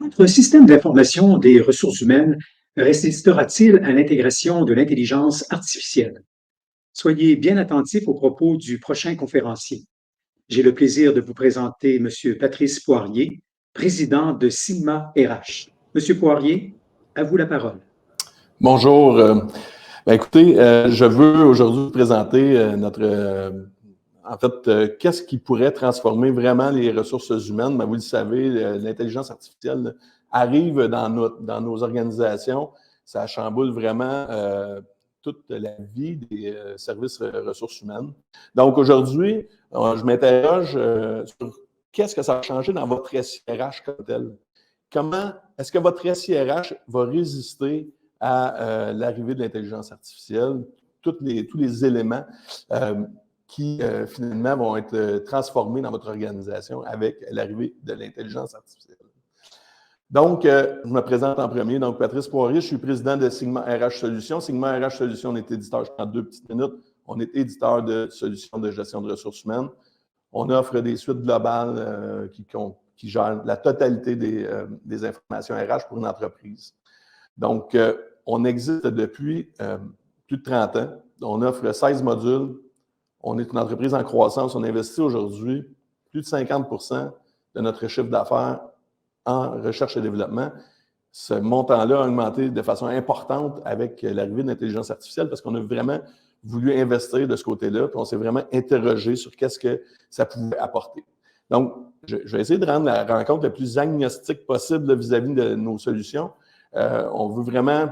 Notre système d'information des ressources humaines résistera-t-il à l'intégration de l'intelligence artificielle? Soyez bien attentifs aux propos du prochain conférencier. J'ai le plaisir de vous présenter M. Patrice Poirier, président de Sigma RH. Monsieur Poirier, à vous la parole. Bonjour. Écoutez, je veux aujourd'hui vous présenter qu'est-ce qui pourrait transformer vraiment les ressources humaines. Vous le savez, l'intelligence artificielle arrive dans nos organisations. Ça chamboule vraiment toute la vie des services ressources humaines. Donc aujourd'hui, je m'interroge sur qu'est-ce que ça va changer dans votre SIRH comme tel. Comment est-ce que votre SIRH va résister à l'arrivée de l'intelligence artificielle, tous les éléments qui finalement vont être transformés dans votre organisation avec l'arrivée de l'intelligence artificielle. Donc, je me présente en premier. Donc, Patrice Poirier, je suis président de Sigma RH Solutions. Sigma RH Solutions, on est éditeur, je prends 2 petites minutes, on est éditeur de solutions de gestion de ressources humaines. On offre des suites globales qui gèrent la totalité des informations RH pour une entreprise. Donc, on existe depuis plus de 30 ans. On offre 16 modules. On est une entreprise en croissance. On investit aujourd'hui plus de 50% de notre chiffre d'affaires en recherche et développement. Ce montant-là a augmenté de façon importante avec l'arrivée de l'intelligence artificielle parce qu'on a vraiment voulu investir de ce côté-là, puis on s'est vraiment interrogé sur qu'est-ce que ça pouvait apporter. Donc, je vais essayer de rendre la rencontre la plus agnostique possible vis-à-vis de nos solutions. On veut vraiment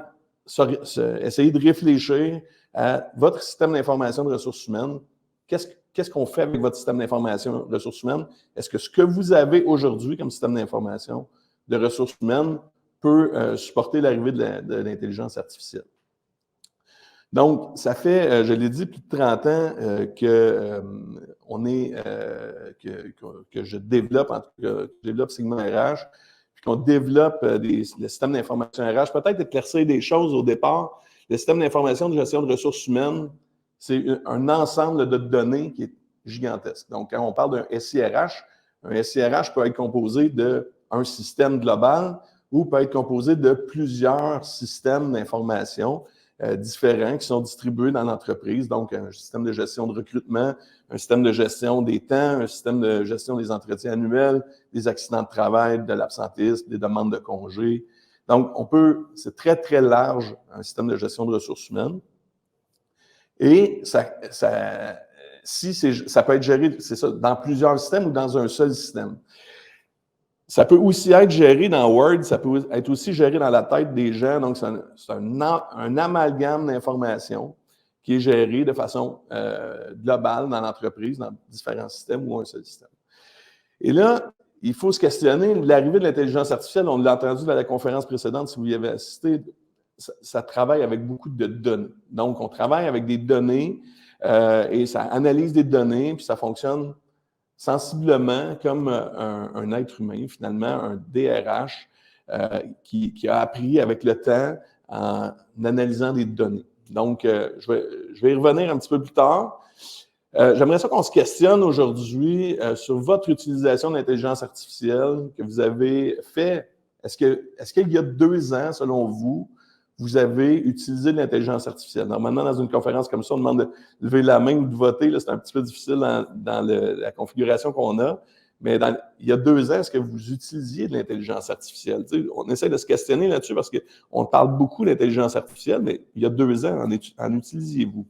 essayer de réfléchir à votre système d'information de ressources humaines. Qu'est-ce qu'on fait avec votre système d'information de ressources humaines? Est-ce que ce que vous avez aujourd'hui comme système d'information de ressources humaines peut supporter l'arrivée de l'intelligence artificielle? Donc, ça fait, je l'ai dit, plus de 30 ans que je développe, en tout cas, que je développe Sigma RH, puis qu'on développe le système d'information RH. Peut-être éclaircir des choses au départ. Le système d'information de gestion de ressources humaines, c'est un ensemble de données qui est gigantesque. Donc, quand on parle d'un SIRH, un SIRH peut être composé d'un système global ou peut être composé de plusieurs systèmes d'information différents qui sont distribués dans l'entreprise. Donc, un système de gestion de recrutement, un système de gestion des temps, un système de gestion des entretiens annuels, des accidents de travail, de l'absentisme, des demandes de congés. Donc, c'est très, très large, un système de gestion de ressources humaines. Et ça peut être géré, c'est ça, dans plusieurs systèmes ou dans un seul système. Ça peut aussi être géré dans Word, ça peut être aussi géré dans la tête des gens. Donc, c'est un amalgame d'informations qui est géré de façon globale dans l'entreprise, dans différents systèmes ou un seul système. Et là, il faut se questionner. L'arrivée de l'intelligence artificielle, on l'a entendu dans la conférence précédente, si vous y avez assisté, ça travaille avec beaucoup de données. Donc, on travaille avec des données et ça analyse des données, puis ça fonctionne sensiblement comme un être humain, finalement, un DRH qui a appris avec le temps en analysant des données. Donc, je vais y revenir un petit peu plus tard. J'aimerais ça qu'on se questionne aujourd'hui sur votre utilisation de l'intelligence artificielle que vous avez fait. Est-ce qu'il y a 2 ans, selon vous, vous avez utilisé de l'intelligence artificielle? Normalement, dans une conférence comme ça, on demande de lever la main ou de voter. Là, c'est un petit peu difficile dans la configuration qu'on a. Mais il y a 2 ans, est-ce que vous utilisiez de l'intelligence artificielle? Tu sais, on essaie de se questionner là-dessus parce qu'on parle beaucoup d'intelligence artificielle, mais il y a 2 ans, en utilisiez-vous?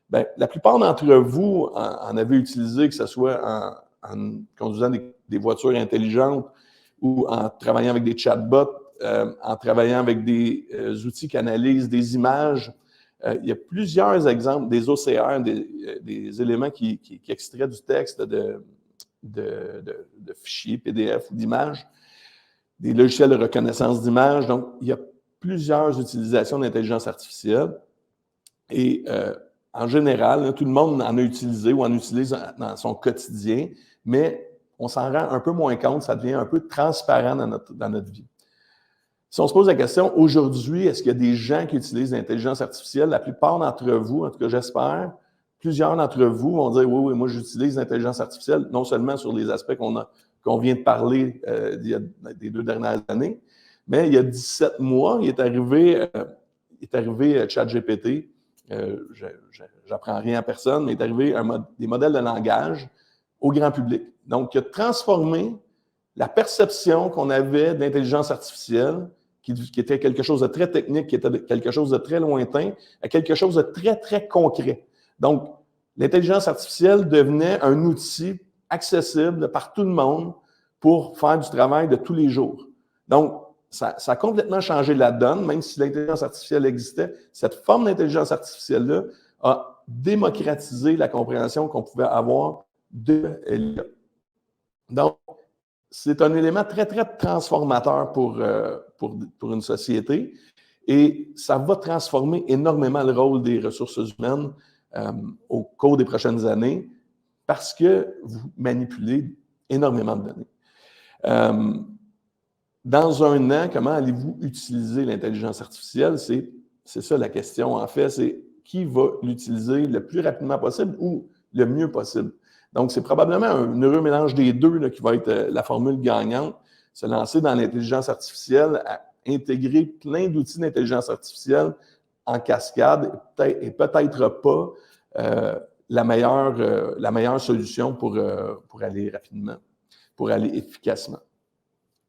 Bien, la plupart d'entre vous en avez utilisé, que ce soit en conduisant des voitures intelligentes ou en travaillant avec des chatbots, en travaillant avec des outils qui analysent des images. Il y a plusieurs exemples, des OCR, des éléments qui extraient du texte de fichiers PDF ou d'images, des logiciels de reconnaissance d'images. Donc, il y a plusieurs utilisations d'intelligence artificielle. Et en général, là, tout le monde en a utilisé ou en utilise dans son quotidien, mais on s'en rend un peu moins compte, ça devient un peu transparent dans notre vie. Si on se pose la question, aujourd'hui, est-ce qu'il y a des gens qui utilisent l'intelligence artificielle? La plupart d'entre vous, en tout cas plusieurs d'entre vous vont dire, oui, moi j'utilise l'intelligence artificielle, non seulement sur les aspects qu'on qu'on vient de parler des 2 dernières années. Mais il y a 17 mois, il est arrivé ChatGPT. J'apprends rien à personne, mais il est arrivé des modèles de langage au grand public. Donc, il a transformé la perception qu'on avait d'intelligence artificielle, qui était quelque chose de très technique, qui était quelque chose de très lointain, à quelque chose de très, très concret. Donc, l'intelligence artificielle devenait un outil accessible par tout le monde pour faire du travail de tous les jours. Donc, ça a complètement changé la donne, même si l'intelligence artificielle existait. Cette forme d'intelligence artificielle-là a démocratisé la compréhension qu'on pouvait avoir de l'IA. Donc, c'est un élément très, très transformateur pour une société et ça va transformer énormément le rôle des ressources humaines au cours des prochaines années parce que vous manipulez énormément de données. Dans un an, comment allez-vous utiliser l'intelligence artificielle? C'est ça la question, en fait. C'est qui va l'utiliser le plus rapidement possible ou le mieux possible. Donc, c'est probablement un heureux mélange des deux là, qui va être la formule gagnante. Se lancer dans l'intelligence artificielle, à intégrer plein d'outils d'intelligence artificielle en cascade et peut-être pas la meilleure solution pour aller rapidement, pour aller efficacement.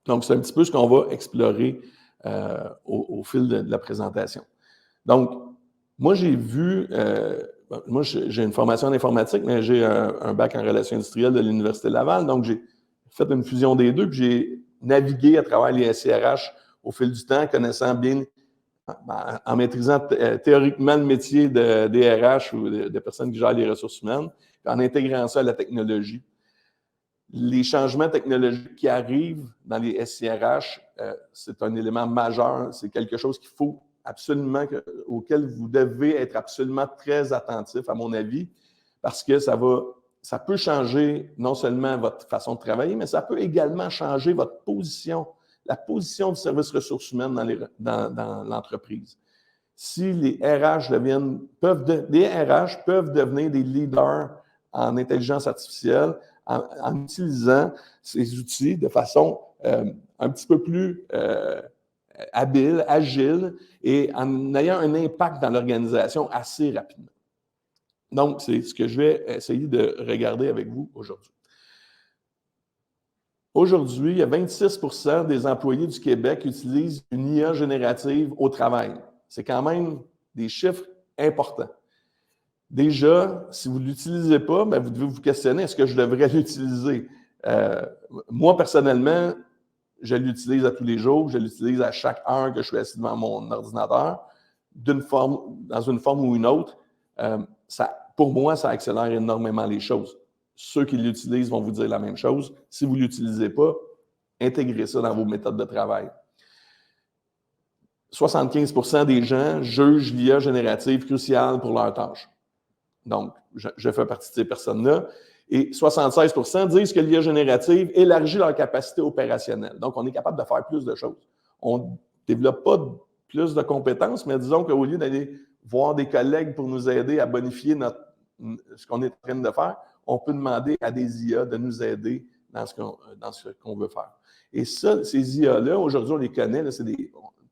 Donc, c'est un petit peu ce qu'on va explorer au fil de la présentation. Donc, moi, j'ai vu, moi, j'ai une formation en informatique, mais j'ai un bac en relations industrielles de l'Université Laval. Donc, j'ai fait une fusion des deux, puis j'ai navigué à travers les SIRH au fil du temps, connaissant bien, en maîtrisant théoriquement le métier des RH ou de personnes qui gèrent les ressources humaines, puis en intégrant ça à la technologie. Les changements technologiques qui arrivent dans les SIRH, c'est un élément majeur. C'est quelque chose qu'il faut absolument, auquel vous devez être absolument très attentif, à mon avis, parce que ça peut changer non seulement votre façon de travailler, mais ça peut également changer votre position, la position du service ressources humaines dans l'entreprise. Si les RH peuvent devenir des leaders en intelligence artificielle, en utilisant ces outils de façon un petit peu plus habile, agile et en ayant un impact dans l'organisation assez rapidement. Donc, c'est ce que je vais essayer de regarder avec vous aujourd'hui. Aujourd'hui, il y a 26 % des employés du Québec qui utilisent une IA générative au travail. C'est quand même des chiffres importants. Déjà, si vous ne l'utilisez pas, bien, vous devez vous questionner, est-ce que je devrais l'utiliser? Moi, personnellement, je l'utilise à tous les jours, je l'utilise à chaque heure que je suis assis devant mon ordinateur, dans une forme ou une autre. Pour moi, ça accélère énormément les choses. Ceux qui l'utilisent vont vous dire la même chose. Si vous ne l'utilisez pas, intégrez ça dans vos méthodes de travail. 75 % des gens jugent l'IA générative cruciale pour leur tâche. Donc, je fais partie de ces personnes-là. Et 76 % disent que l'IA générative élargit leur capacité opérationnelle. Donc, on est capable de faire plus de choses. On ne développe pas plus de compétences, mais disons qu'au lieu d'aller voir des collègues pour nous aider à bonifier ce qu'on est en train de faire, on peut demander à des IA de nous aider dans ce qu'on veut faire. Et ça, ces IA-là, aujourd'hui, on les connaît, là,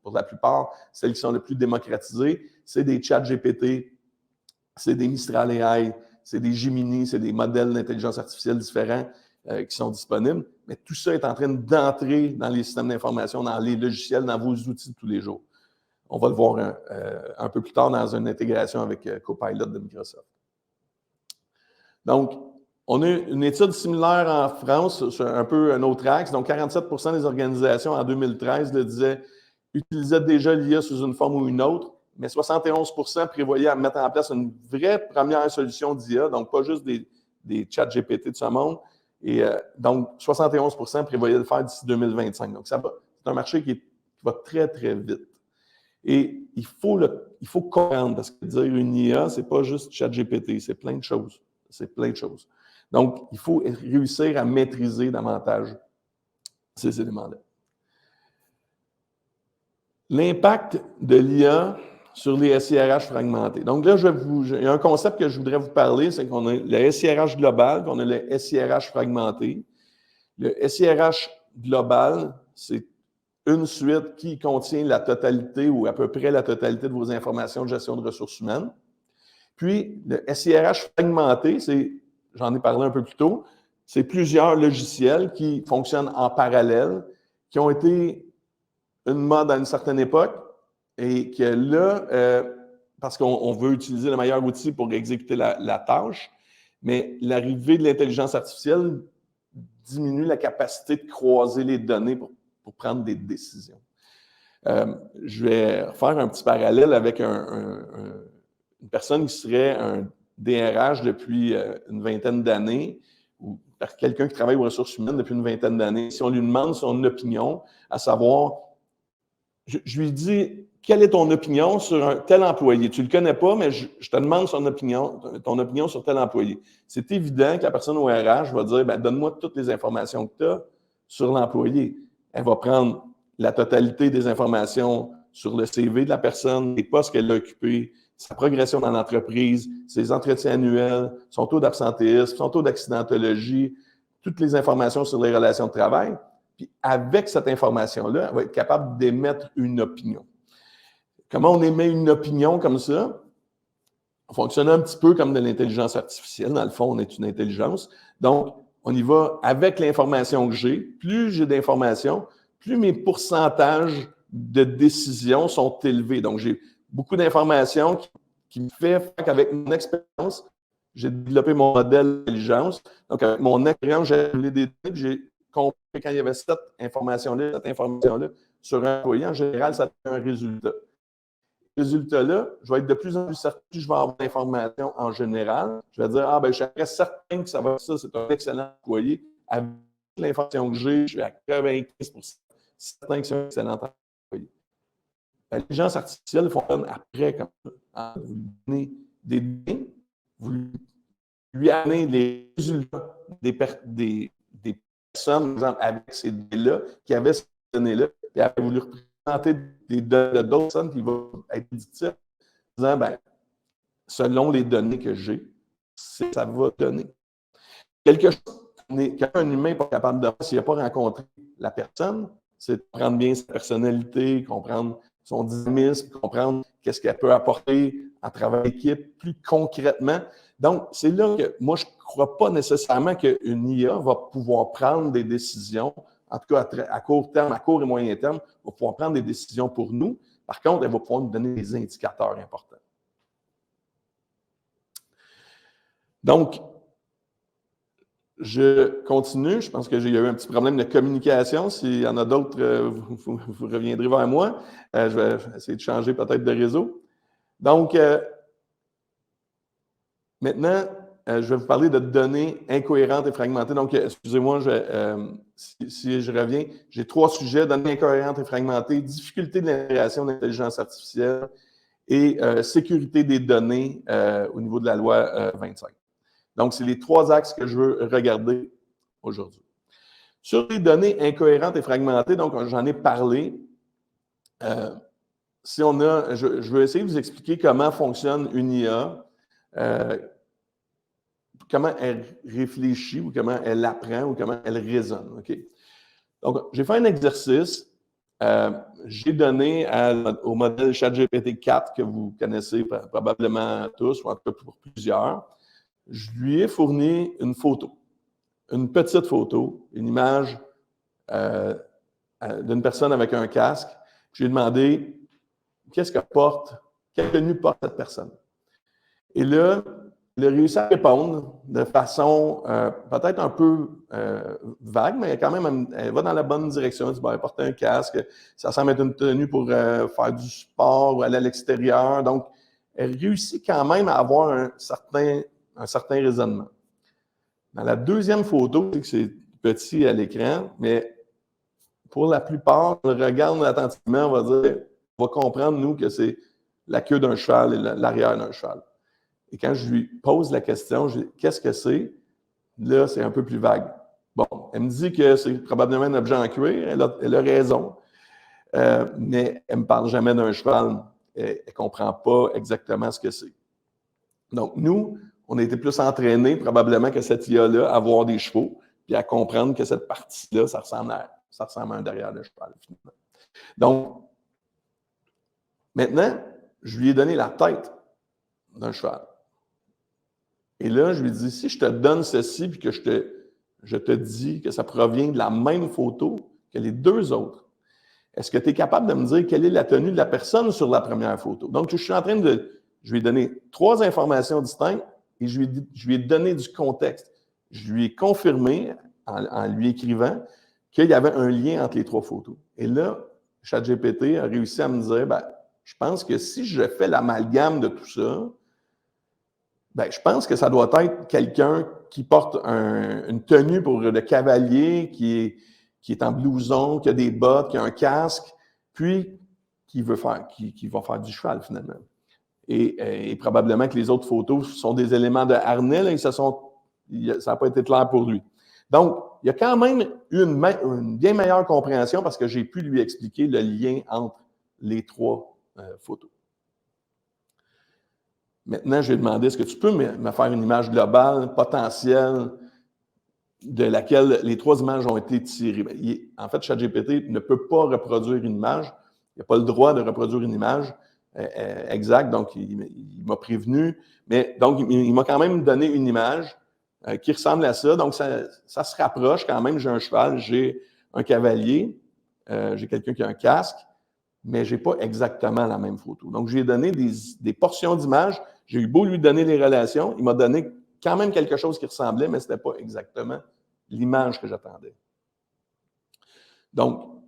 pour la plupart, celles qui sont les plus démocratisées, c'est des ChatGPT, c'est des Mistral AI, c'est des Gemini, c'est des modèles d'intelligence artificielle différents qui sont disponibles. Mais tout ça est en train d'entrer dans les systèmes d'information, dans les logiciels, dans vos outils de tous les jours. On va le voir un peu plus tard dans une intégration avec Copilot de Microsoft. Donc, on a une étude similaire en France sur un peu un autre axe. Donc, 47 % des organisations en 2013 le disaient, utilisaient déjà l'IA sous une forme ou une autre, mais 71 % prévoyaient mettre en place une vraie première solution d'IA, donc pas juste des chats GPT de ce monde. Et donc, 71 % prévoyaient le faire d'ici 2025. Donc, c'est un marché qui va très, très vite. Et il faut comprendre, parce que dire une IA, ce n'est pas juste ChatGPT, c'est plein de choses. C'est plein de choses. Donc, il faut réussir à maîtriser davantage ces éléments-là. L'impact de l'IA sur les SIRH fragmentés. Donc là, il y a un concept que je voudrais vous parler, c'est qu'on a le SIRH global, qu'on a le SIRH fragmenté. Le SIRH global, c'est une suite qui contient la totalité ou à peu près la totalité de vos informations de gestion de ressources humaines. Puis, le SIRH fragmenté, j'en ai parlé un peu plus tôt, c'est plusieurs logiciels qui fonctionnent en parallèle, qui ont été une mode à une certaine époque et que là, parce qu'on veut utiliser le meilleur outil pour exécuter la tâche, mais l'arrivée de l'intelligence artificielle diminue la capacité de croiser les données pour prendre des décisions. Je vais faire un petit parallèle avec une personne qui serait un DRH depuis une vingtaine d'années ou quelqu'un qui travaille aux ressources humaines depuis une vingtaine d'années. Si on lui demande son opinion, à savoir, je lui dis, quelle est ton opinion sur un tel employé? Tu ne le connais pas, mais je te demande ton opinion sur tel employé. C'est évident que la personne au RH va dire, donne-moi toutes les informations que tu as sur l'employé. Elle va prendre la totalité des informations sur le CV de la personne, les postes qu'elle a occupés, sa progression dans l'entreprise, ses entretiens annuels, son taux d'absentéisme, son taux d'accidentologie, toutes les informations sur les relations de travail. Puis avec cette information-là, elle va être capable d'émettre une opinion. Comment on émet une opinion comme ça? On fonctionne un petit peu comme de l'intelligence artificielle. Dans le fond, on est une intelligence. Donc, on y va avec l'information que j'ai. Plus j'ai d'informations, plus mes pourcentages de décisions sont élevés. Donc, j'ai beaucoup d'informations qui me fait qu'avec mon expérience, j'ai développé mon modèle d'intelligence. Donc, avec mon expérience, j'ai appelé des données, j'ai compris quand il y avait cette information-là sur un employé, en général, ça donne un résultat. Ce résultat-là, je vais être de plus en plus certain que je vais avoir l'information en général. Je vais dire, je serais certain que ça va être ça, c'est un excellent employé. Avec l'information que j'ai, je suis à 95% certain que c'est un excellent employé. L'intelligence artificielle fonctionne après comme ça. Vous lui donnez des données, vous lui amenez les résultats des personnes, par exemple, avec ces données-là, qui avaient ces données-là, puis vous lui représentez des données d'autres personnes qui vont être éditées en disant, selon les données que j'ai, ça va donner. Quelque chose qu'un humain n'est pas capable de faire s'il n'a pas rencontré la personne, c'est de comprendre bien sa personnalité, comprendre son dynamisme, comprendre qu'est-ce qu'elle peut apporter en travail d'équipe plus concrètement. Donc, c'est là que moi, je ne crois pas nécessairement qu'une IA va pouvoir prendre des décisions, en tout cas à court terme, à court et moyen terme, va pouvoir prendre des décisions pour nous. Par contre, elle va pouvoir nous donner des indicateurs importants. Donc, je continue. Je pense que j'ai eu un petit problème de communication. S'il y en a d'autres, vous reviendrez vers moi. Je vais essayer de changer peut-être de réseau. Donc, maintenant, je vais vous parler de données incohérentes et fragmentées. Donc, excusez-moi, si je reviens, j'ai 3 sujets, données incohérentes et fragmentées, difficulté de l'intégration d'intelligence artificielle et sécurité des données au niveau de la loi 25. Donc, c'est les 3 axes que je veux regarder aujourd'hui. Sur les données incohérentes et fragmentées, donc j'en ai parlé. Je vais essayer de vous expliquer comment fonctionne une IA, comment elle réfléchit ou comment elle apprend ou comment elle raisonne. Okay? Donc, j'ai fait un exercice. J'ai donné au modèle ChatGPT 4 que vous connaissez probablement tous, ou en tout cas pour plusieurs. Je lui ai fourni une photo, une petite photo, une image d'une personne avec un casque. Je lui ai demandé qu'est-ce que porte, quelle tenue porte cette personne. Et là, il a réussi à répondre de façon peut-être un peu vague, mais quand même, elle va dans la bonne direction. Elle dit, elle porte un casque, ça semble être une tenue pour faire du sport ou aller à l'extérieur. Donc, elle réussit quand même à avoir un certain raisonnement. Dans la deuxième photo, c'est petit à l'écran, mais pour la plupart, on le regarde attentivement, on va comprendre, nous, que c'est la queue d'un cheval et l'arrière d'un cheval. Et quand je lui pose la question, je dis « Qu'est-ce que c'est? » Là, c'est un peu plus vague. Bon, elle me dit que c'est probablement un objet en cuir, elle a raison, mais elle ne me parle jamais d'un cheval, elle ne comprend pas exactement ce que c'est. Donc, nous, on a été plus entraînés probablement que cette IA-là à voir des chevaux. puis à comprendre que cette partie-là, ça ressemble à un derrière de cheval, finalement. Donc, maintenant, je lui ai donné la tête d'un cheval. Et là, je lui ai dit, si je te donne ceci, puis que je te dis que ça provient de la même photo que les deux autres, est-ce que tu es capable de me dire quelle est la tenue de la personne sur la première photo? Donc, je lui ai donné 3 informations distinctes et je lui ai donné du contexte. Je lui ai confirmé, en lui écrivant, qu'il y avait un lien entre les 3 photos. Et là, ChatGPT a réussi à me dire, ben, je pense que si je fais l'amalgame de tout ça, ben, je pense que ça doit être quelqu'un qui porte une tenue pour le cavalier, qui est en blouson, qui a des bottes, qui a un casque, puis qui va faire du cheval, finalement. Et probablement que les autres photos sont des éléments de harnais, là, et ça n'a pas été clair pour lui. Donc, il y a quand même eu une bien meilleure compréhension parce que j'ai pu lui expliquer le lien entre les 3 photos. Maintenant, je lui ai demandé, est-ce que tu peux me faire une image globale, potentielle, de laquelle les 3 images ont été tirées? En fait, ChatGPT ne peut pas reproduire une image. Il n'a pas le droit de reproduire une image exacte, donc il m'a prévenu. Mais donc, il m'a quand même donné une image qui ressemble à ça. Donc, ça se rapproche quand même. J'ai un cheval, j'ai un cavalier, j'ai quelqu'un qui a un casque, mais je n'ai pas exactement la même photo. Donc, je lui ai donné des portions d'images. J'ai eu beau lui donner les relations, il m'a donné quand même quelque chose qui ressemblait, mais ce n'était pas exactement l'image que j'attendais. Donc,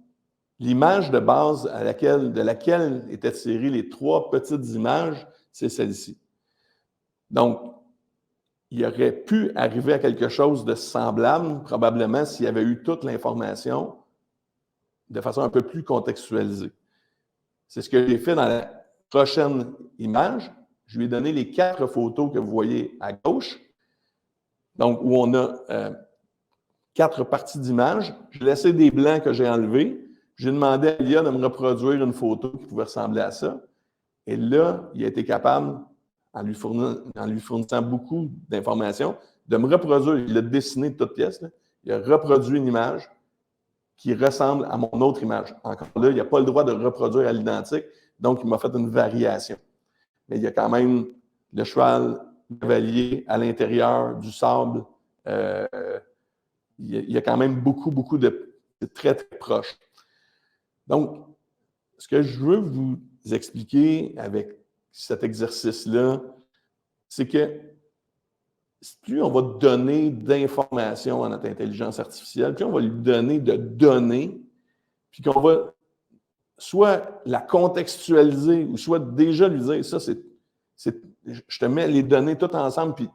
l'image de base de laquelle étaient tirées les 3 petites images, c'est celle-ci. Donc, il aurait pu arriver à quelque chose de semblable, probablement, s'il y avait eu toute l'information de façon un peu plus contextualisée. C'est ce que j'ai fait dans la prochaine image. Je lui ai donné les 4 photos que vous voyez à gauche, donc où on a 4 parties d'image. J'ai laissé des blancs que j'ai enlevés. J'ai demandé à l'IA de me reproduire une photo qui pouvait ressembler à ça. Et là, il a été capable, en lui fournissant beaucoup d'informations, de me reproduire. Il a dessiné de toute pièce. Là. Il a reproduit une image qui ressemble à mon autre image. Encore là, il n'a pas le droit de reproduire à l'identique, donc il m'a fait une variation. Mais il y a quand même le cheval, le cavalier à l'intérieur du sable. Il y a quand même beaucoup de très, très proches. Donc, ce que je veux vous expliquer avec cet exercice-là, c'est que plus on va donner d'informations à notre intelligence artificielle, plus on va lui donner de données, puis qu'on va soit la contextualiser ou soit déjà lui dire, ça, je te mets les données toutes ensemble, puis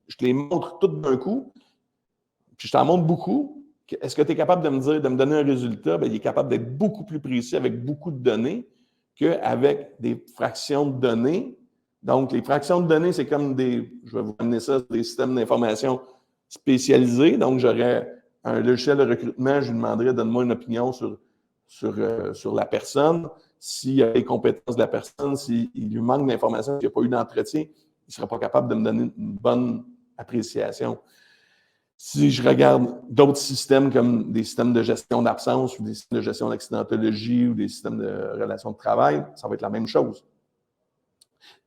je te les montre toutes d'un coup, puis je t'en montre beaucoup. Est-ce que tu es capable de me donner un résultat? Bien, il est capable d'être beaucoup plus précis avec beaucoup de données qu'avec des fractions de données. Donc, les fractions de données, c'est comme je vais vous amener ça, des systèmes d'information spécialisés. Donc, j'aurais un logiciel de recrutement, je lui demanderais, donne-moi une opinion sur la personne, s'il y a les compétences de la personne, s'il lui manque d'informations, s'il n'y a pas eu d'entretien, il ne sera pas capable de me donner une bonne appréciation. Si je regarde d'autres systèmes comme des systèmes de gestion d'absence ou des systèmes de gestion d'accidentologie ou des systèmes de relations de travail, ça va être la même chose.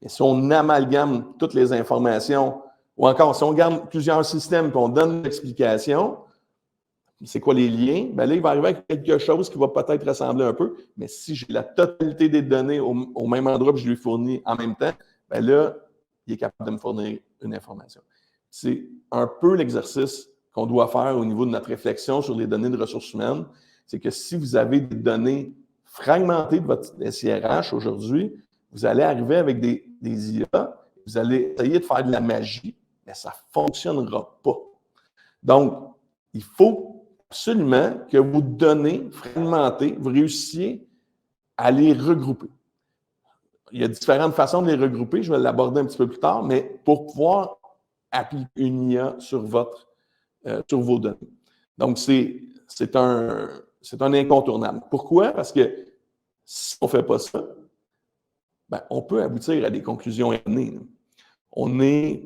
Et si on amalgame toutes les informations, ou encore si on garde plusieurs systèmes et qu'on donne l'explication, c'est quoi les liens? Bien là, il va arriver avec quelque chose qui va peut-être ressembler un peu, mais si j'ai la totalité des données au même endroit que je lui fournis en même temps, bien là, il est capable de me fournir une information. C'est un peu l'exercice qu'on doit faire au niveau de notre réflexion sur les données de ressources humaines. C'est que si vous avez des données fragmentées de votre SIRH aujourd'hui, vous allez arriver avec des IA, vous allez essayer de faire de la magie, mais ça ne fonctionnera pas. Donc, il faut absolument que vos données fragmentées, vous réussissiez à les regrouper. Il y a différentes façons de les regrouper, je vais l'aborder un petit peu plus tard, mais pour pouvoir appliquer une IA sur vos données. Donc, c'est un incontournable. Pourquoi? Parce que si on ne fait pas ça, ben, on peut aboutir à des conclusions erronées. On est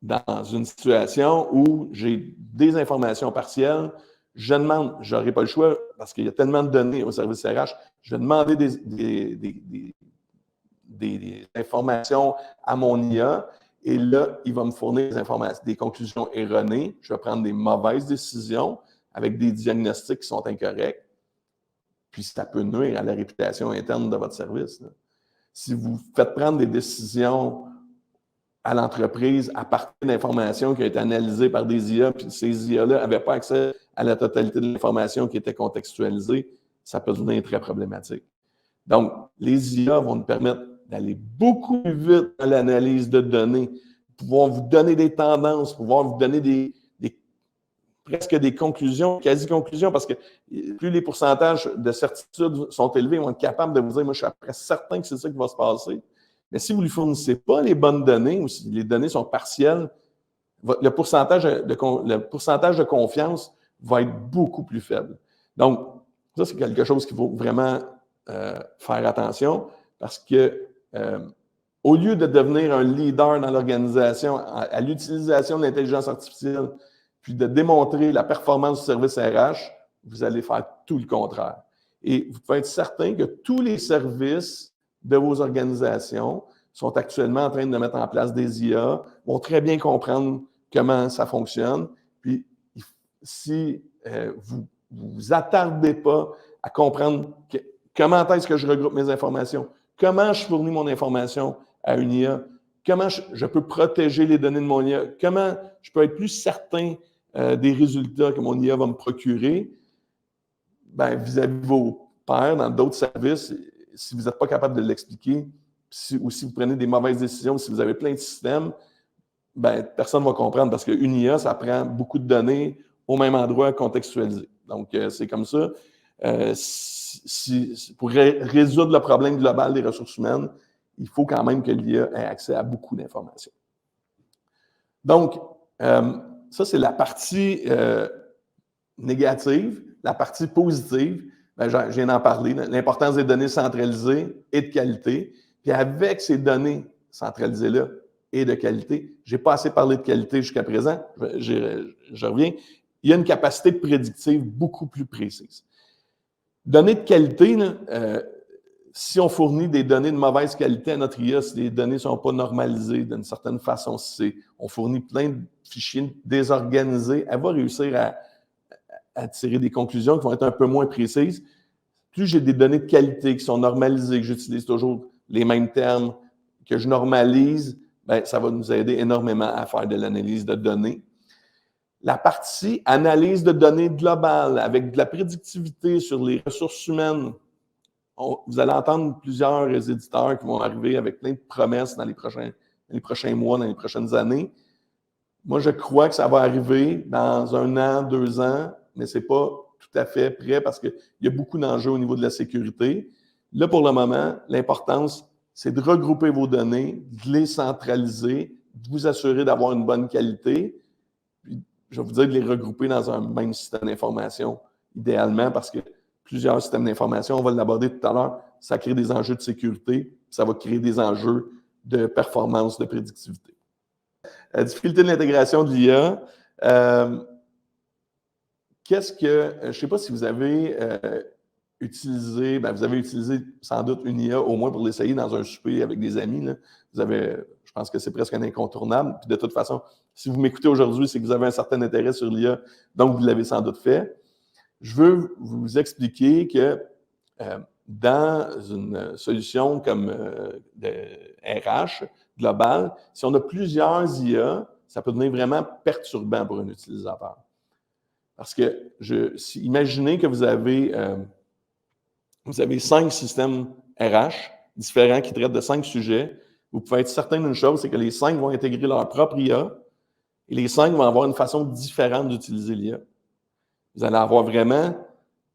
dans une situation où j'ai des informations partielles, je demande, je n'aurai pas le choix parce qu'il y a tellement de données au service RH, je vais demander des informations à mon IA et là, il va me fournir des conclusions erronées. Je vais prendre des mauvaises décisions avec des diagnostics qui sont incorrects. Puis ça peut nuire à la réputation interne de votre service. Là. Si vous faites prendre des décisions à l'entreprise à partir d'informations qui ont été analysées par des IA, puis ces IA-là n'avaient pas accès à la totalité de l'information qui était contextualisée, ça peut devenir très problématique. Donc, les IA vont nous permettre d'aller beaucoup plus vite dans l'analyse de données, pouvoir vous donner des tendances, pouvoir vous donner presque des conclusions, quasi-conclusions, parce que plus les pourcentages de certitude sont élevés, ils vont être capables de vous dire, moi, je suis presque certain que c'est ça qui va se passer. Mais si vous ne lui fournissez pas les bonnes données ou si les données sont partielles, le pourcentage de confiance va être beaucoup plus faible. Donc, ça, c'est quelque chose qu'il faut vraiment faire attention parce que au lieu de devenir un leader dans l'organisation à l'utilisation de l'intelligence artificielle, puis de démontrer la performance du service RH, vous allez faire tout le contraire. Et vous pouvez être certain que tous les services de vos organisations sont actuellement en train de mettre en place des IA, vont très bien comprendre comment ça fonctionne. Puis, si vous ne vous attardez pas à comprendre comment est-ce que je regroupe mes informations, comment je fournis mon information à une IA, comment je peux protéger les données de mon IA, comment je peux être plus certain des résultats que mon IA va me procurer, ben, vis-à-vis de vos pairs dans d'autres services, si vous n'êtes pas capable de l'expliquer, ou si vous prenez des mauvaises décisions, si vous avez plein de systèmes, ben, personne ne va comprendre parce qu'une IA, ça prend beaucoup de données au même endroit contextualisées. Donc, c'est comme ça. Pour résoudre le problème global des ressources humaines, il faut quand même que l'IA ait accès à beaucoup d'informations. Donc, ça, c'est la partie négative. La partie positive, ben, je viens d'en parler, l'importance des données centralisées et de qualité. Puis avec ces données centralisées-là et de qualité, je n'ai pas assez parlé de qualité jusqu'à présent, je reviens, il y a une capacité prédictive beaucoup plus précise. Données de qualité, là, si on fournit des données de mauvaise qualité à notre IA, si les données ne sont pas normalisées d'une certaine façon, si on fournit plein de fichiers désorganisés, elle va réussir à tirer des conclusions qui vont être un peu moins précises. Plus j'ai des données de qualité qui sont normalisées, que j'utilise toujours les mêmes termes, que je normalise, bien, ça va nous aider énormément à faire de l'analyse de données. La partie analyse de données globale avec de la prédictivité sur les ressources humaines, vous allez entendre plusieurs éditeurs qui vont arriver avec plein de promesses dans les prochains mois, dans les prochaines années. Moi, je crois que ça va arriver dans 1 an, 2 ans, mais ce n'est pas tout à fait prêt parce qu'il y a beaucoup d'enjeux au niveau de la sécurité. Là, pour le moment, l'importance, c'est de regrouper vos données, de les centraliser, de vous assurer d'avoir une bonne qualité. Puis, je vais vous dire de les regrouper dans un même système d'information, idéalement, parce que plusieurs systèmes d'information, on va l'aborder tout à l'heure, ça crée des enjeux de sécurité, ça va créer des enjeux de performance, de prédictivité. La difficulté de l'intégration de l'IA. Je ne sais pas si vous avez utilisé, vous avez utilisé sans doute une IA au moins pour l'essayer dans un souper avec des amis. Là. Je pense que c'est presque un incontournable. Puis de toute façon, si vous m'écoutez aujourd'hui, c'est que vous avez un certain intérêt sur l'IA, donc vous l'avez sans doute fait. Je veux vous expliquer que dans une solution comme de RH globale, si on a plusieurs IA, ça peut devenir vraiment perturbant pour un utilisateur. Parce que, imaginez que vous avez 5 systèmes RH différents qui traitent de 5 sujets. Vous pouvez être certain d'une chose, c'est que les 5 vont intégrer leur propre IA et les 5 vont avoir une façon différente d'utiliser l'IA. Vous allez avoir vraiment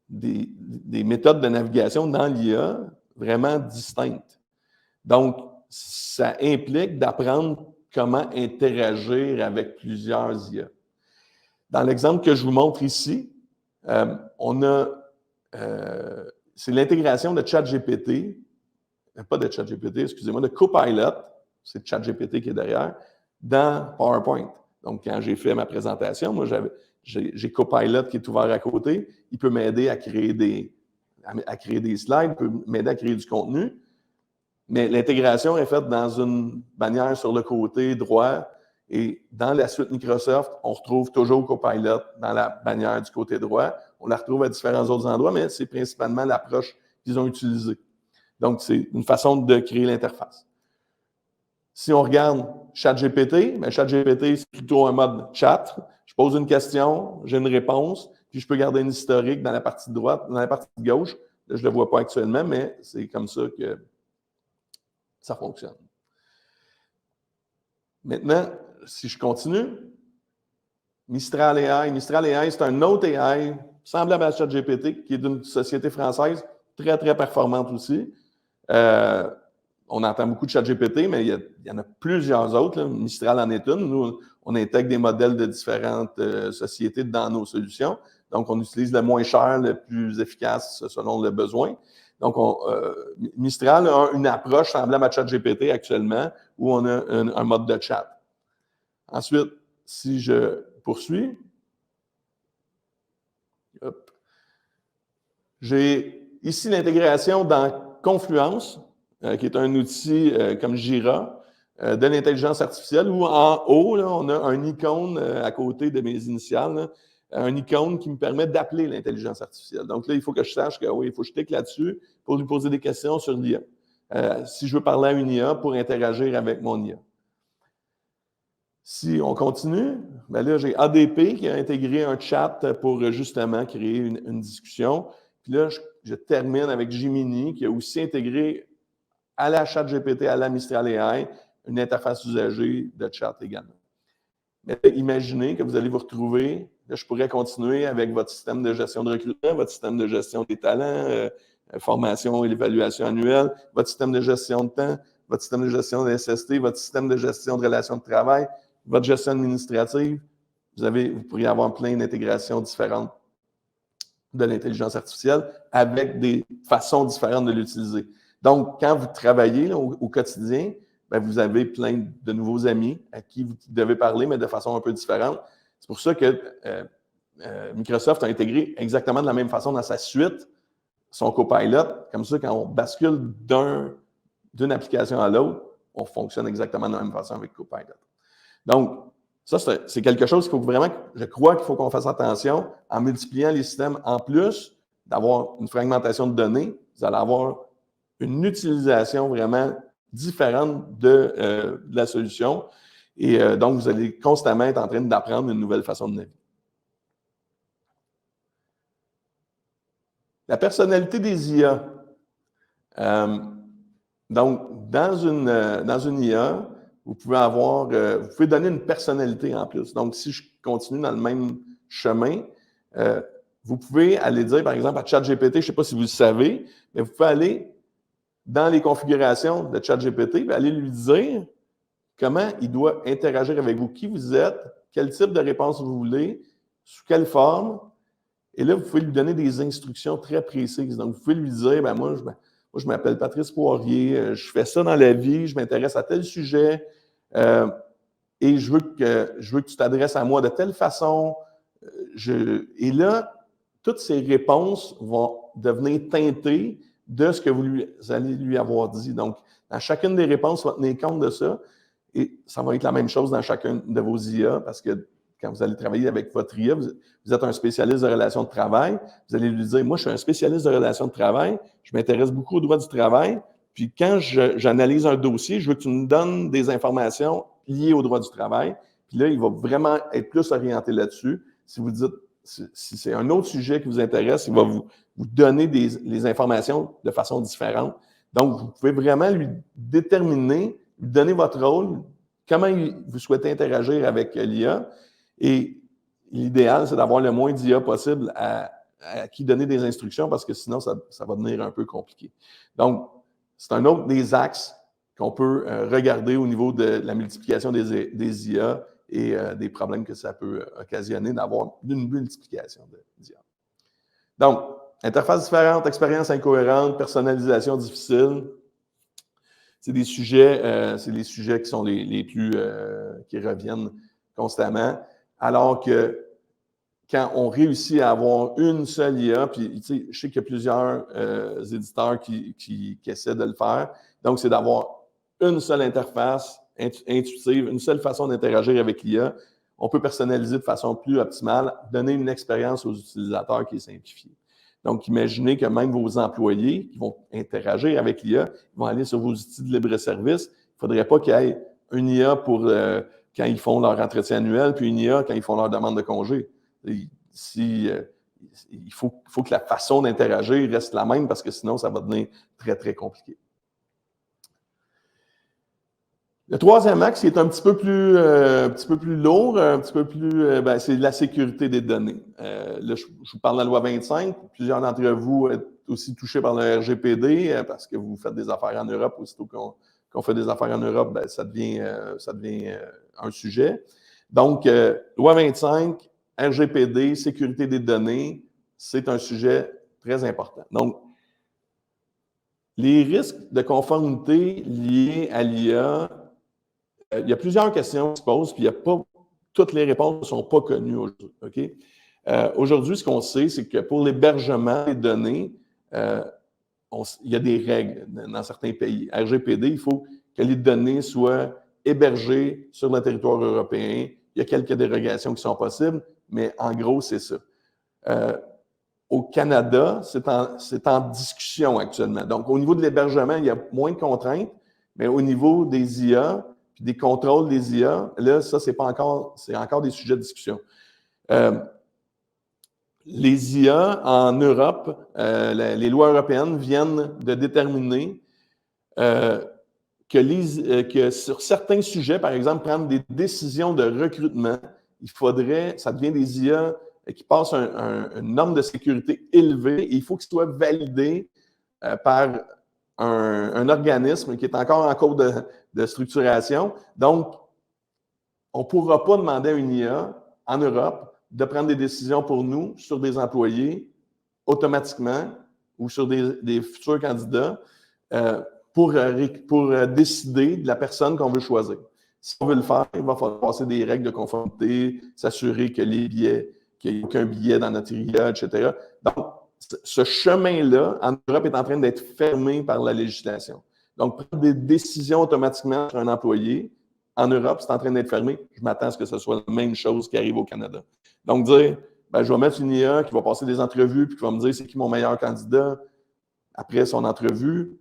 des méthodes de navigation dans l'IA vraiment distinctes. Donc, ça implique d'apprendre comment interagir avec plusieurs IA. Dans l'exemple que je vous montre ici, c'est l'intégration de ChatGPT, pas de ChatGPT, excusez-moi, de Copilot, c'est ChatGPT qui est derrière, dans PowerPoint. Donc, quand j'ai fait ma présentation, moi, j'ai Copilot qui est ouvert à côté. Il peut m'aider à créer des slides, il peut m'aider à créer du contenu. Mais l'intégration est faite dans une bannière sur le côté droit. Et dans la suite Microsoft, on retrouve toujours Copilot dans la bannière du côté droit. On la retrouve à différents autres endroits, mais c'est principalement l'approche qu'ils ont utilisée. Donc, c'est une façon de créer l'interface. Si on regarde ChatGPT, bien, ChatGPT, c'est plutôt un mode chat. Je pose une question, j'ai une réponse, puis je peux garder une historique dans la partie de droite, dans la partie de gauche. Là, je ne le vois pas actuellement, mais c'est comme ça que ça fonctionne. Maintenant, si je continue, Mistral AI. Mistral AI, c'est un autre AI semblable à ChatGPT, qui est d'une société française très, très performante aussi. On entend beaucoup de ChatGPT, mais il y en a plusieurs autres. Là. Mistral en est une. Nous, on intègre des modèles de différentes sociétés dans nos solutions. Donc, on utilise le moins cher, le plus efficace selon le besoin. Donc, Mistral a une approche semblable à ChatGPT actuellement, où on a un mode de chat. Ensuite, si je poursuis, j'ai ici l'intégration dans Confluence, qui est un outil comme Jira, de l'intelligence artificielle, où en haut, là, on a un icône à côté de mes initiales, là, un icône qui me permet d'appeler l'intelligence artificielle. Donc là, il faut que je sache que oui, il faut que je clique là-dessus pour lui poser des questions sur l'IA. Si je veux parler à une IA pour interagir avec mon IA. Si on continue, bien là, j'ai ADP qui a intégré un chat pour justement créer une discussion. Puis là, je termine avec Gemini qui a aussi intégré à la ChatGPT, à la Mistral AI, une interface usagée de chat également. Mais imaginez que vous allez vous retrouver, là, je pourrais continuer avec votre système de gestion de recrutement, votre système de gestion des talents, formation et l'évaluation annuelle, votre système de gestion de temps, votre système de gestion de SST, votre système de gestion de relations de travail, votre gestion administrative. Vous pourriez avoir plein d'intégrations différentes de l'intelligence artificielle avec des façons différentes de l'utiliser. Donc, quand vous travaillez là, au quotidien, bien, vous avez plein de nouveaux amis à qui vous devez parler, mais de façon un peu différente. C'est pour ça que Microsoft a intégré exactement de la même façon dans sa suite son Copilot. Comme ça, quand on bascule d'une application à l'autre, on fonctionne exactement de la même façon avec Copilot. Donc, ça, c'est quelque chose qu'il faut vraiment, je crois qu'il faut qu'on fasse attention en multipliant les systèmes. En plus d'avoir une fragmentation de données, vous allez avoir une utilisation vraiment différente de la solution. Et donc, vous allez constamment être en train d'apprendre une nouvelle façon de naviguer. La personnalité des IA. Donc, dans une IA, vous pouvez donner une personnalité en plus. Donc, si je continue dans le même chemin, vous pouvez aller dire, par exemple, à ChatGPT, je ne sais pas si vous le savez, mais vous pouvez aller dans les configurations de ChatGPT et aller lui dire comment il doit interagir avec vous, qui vous êtes, quel type de réponse vous voulez, sous quelle forme. Et là, vous pouvez lui donner des instructions très précises. Donc, vous pouvez lui dire, ben moi, je m'appelle Patrice Poirier, je fais ça dans la vie, je m'intéresse à tel sujet, et je veux que tu t'adresses à moi de telle façon. Et là, toutes ces réponses vont devenir teintées de ce que vous allez lui avoir dit. Donc, dans chacune des réponses, vous tenir compte de ça. Et ça va être la même chose dans chacune de vos IA, parce que quand vous allez travailler avec votre IA, vous êtes un spécialiste de relations de travail, vous allez lui dire, moi, je suis un spécialiste de relations de travail, je m'intéresse beaucoup au droit du travail, puis quand j'analyse un dossier, je veux que tu me donnes des informations liées au droit du travail. Puis là, il va vraiment être plus orienté là-dessus. Si vous dites, si c'est un autre sujet qui vous intéresse, il va vous donner les informations de façon différente. Donc, vous pouvez vraiment lui déterminer, lui donner votre rôle, comment vous souhaitez interagir avec l'IA. Et l'idéal, c'est d'avoir le moins d'IA possible à qui donner des instructions, parce que sinon, ça va devenir un peu compliqué. Donc, c'est un autre des axes qu'on peut regarder au niveau de la multiplication des IA et des problèmes que ça peut occasionner d'avoir une multiplication d'IA. Donc, interface différente, expérience incohérente, personnalisation difficile. c'est des sujets qui sont les plus qui reviennent constamment. Alors que quand on réussit à avoir une seule IA, puis je sais qu'il y a plusieurs éditeurs qui essaient de le faire. Donc, c'est d'avoir une seule interface intuitive, une seule façon d'interagir avec l'IA. On peut personnaliser de façon plus optimale, donner une expérience aux utilisateurs qui est simplifiée. Donc, imaginez que même vos employés qui vont interagir avec l'IA, ils vont aller sur vos outils de libre-service. Il ne faudrait pas qu'il y ait une IA pour quand ils font leur entretien annuel, puis une IA quand ils font leur demande de congé. Il faut que la façon d'interagir reste la même parce que sinon, ça va devenir très, très compliqué. Le troisième axe qui est un petit peu plus lourd, c'est la sécurité des données. Là, je vous parle de la loi 25. Plusieurs d'entre vous êtes aussi touchés par le RGPD parce que vous faites des affaires en Europe. Aussitôt qu'on fait des affaires en Europe, ça devient un sujet. Donc, loi 25, RGPD, sécurité des données, c'est un sujet très important. Donc, les risques de conformité liés à l'IA, il y a plusieurs questions qui se posent, puis toutes les réponses ne sont pas connues aujourd'hui. Okay? Aujourd'hui, ce qu'on sait, c'est que pour l'hébergement des données, il y a des règles dans certains pays. RGPD, il faut que les données soient hébergées sur le territoire européen. Il y a quelques dérogations qui sont possibles, mais en gros, c'est ça. Au Canada, c'est en discussion actuellement. Donc, au niveau de l'hébergement, il y a moins de contraintes, mais au niveau des IA, puis des contrôles des IA, là, ça, c'est encore des sujets de discussion. Les IA en Europe, les lois européennes viennent de déterminer que sur certains sujets, par exemple, prendre des décisions de recrutement, ça devient des IA qui passent une norme de sécurité élevée et il faut qu'ils soient validés par un organisme qui est encore en cours de structuration. Donc, on ne pourra pas demander à une IA en Europe de prendre des décisions pour nous sur des employés automatiquement ou sur des futurs candidats pour décider de la personne qu'on veut choisir. Si on veut le faire, il va falloir passer des règles de conformité, s'assurer que qu'il n'y ait aucun billet dans notre IA, etc. Donc, ce chemin-là, en Europe, est en train d'être fermé par la législation. Donc, prendre des décisions automatiquement sur un employé, en Europe, c'est en train d'être fermé. Je m'attends à ce que ce soit la même chose qui arrive au Canada. Donc, dire, je vais mettre une IA qui va passer des entrevues puis qui va me dire c'est qui mon meilleur candidat après son entrevue.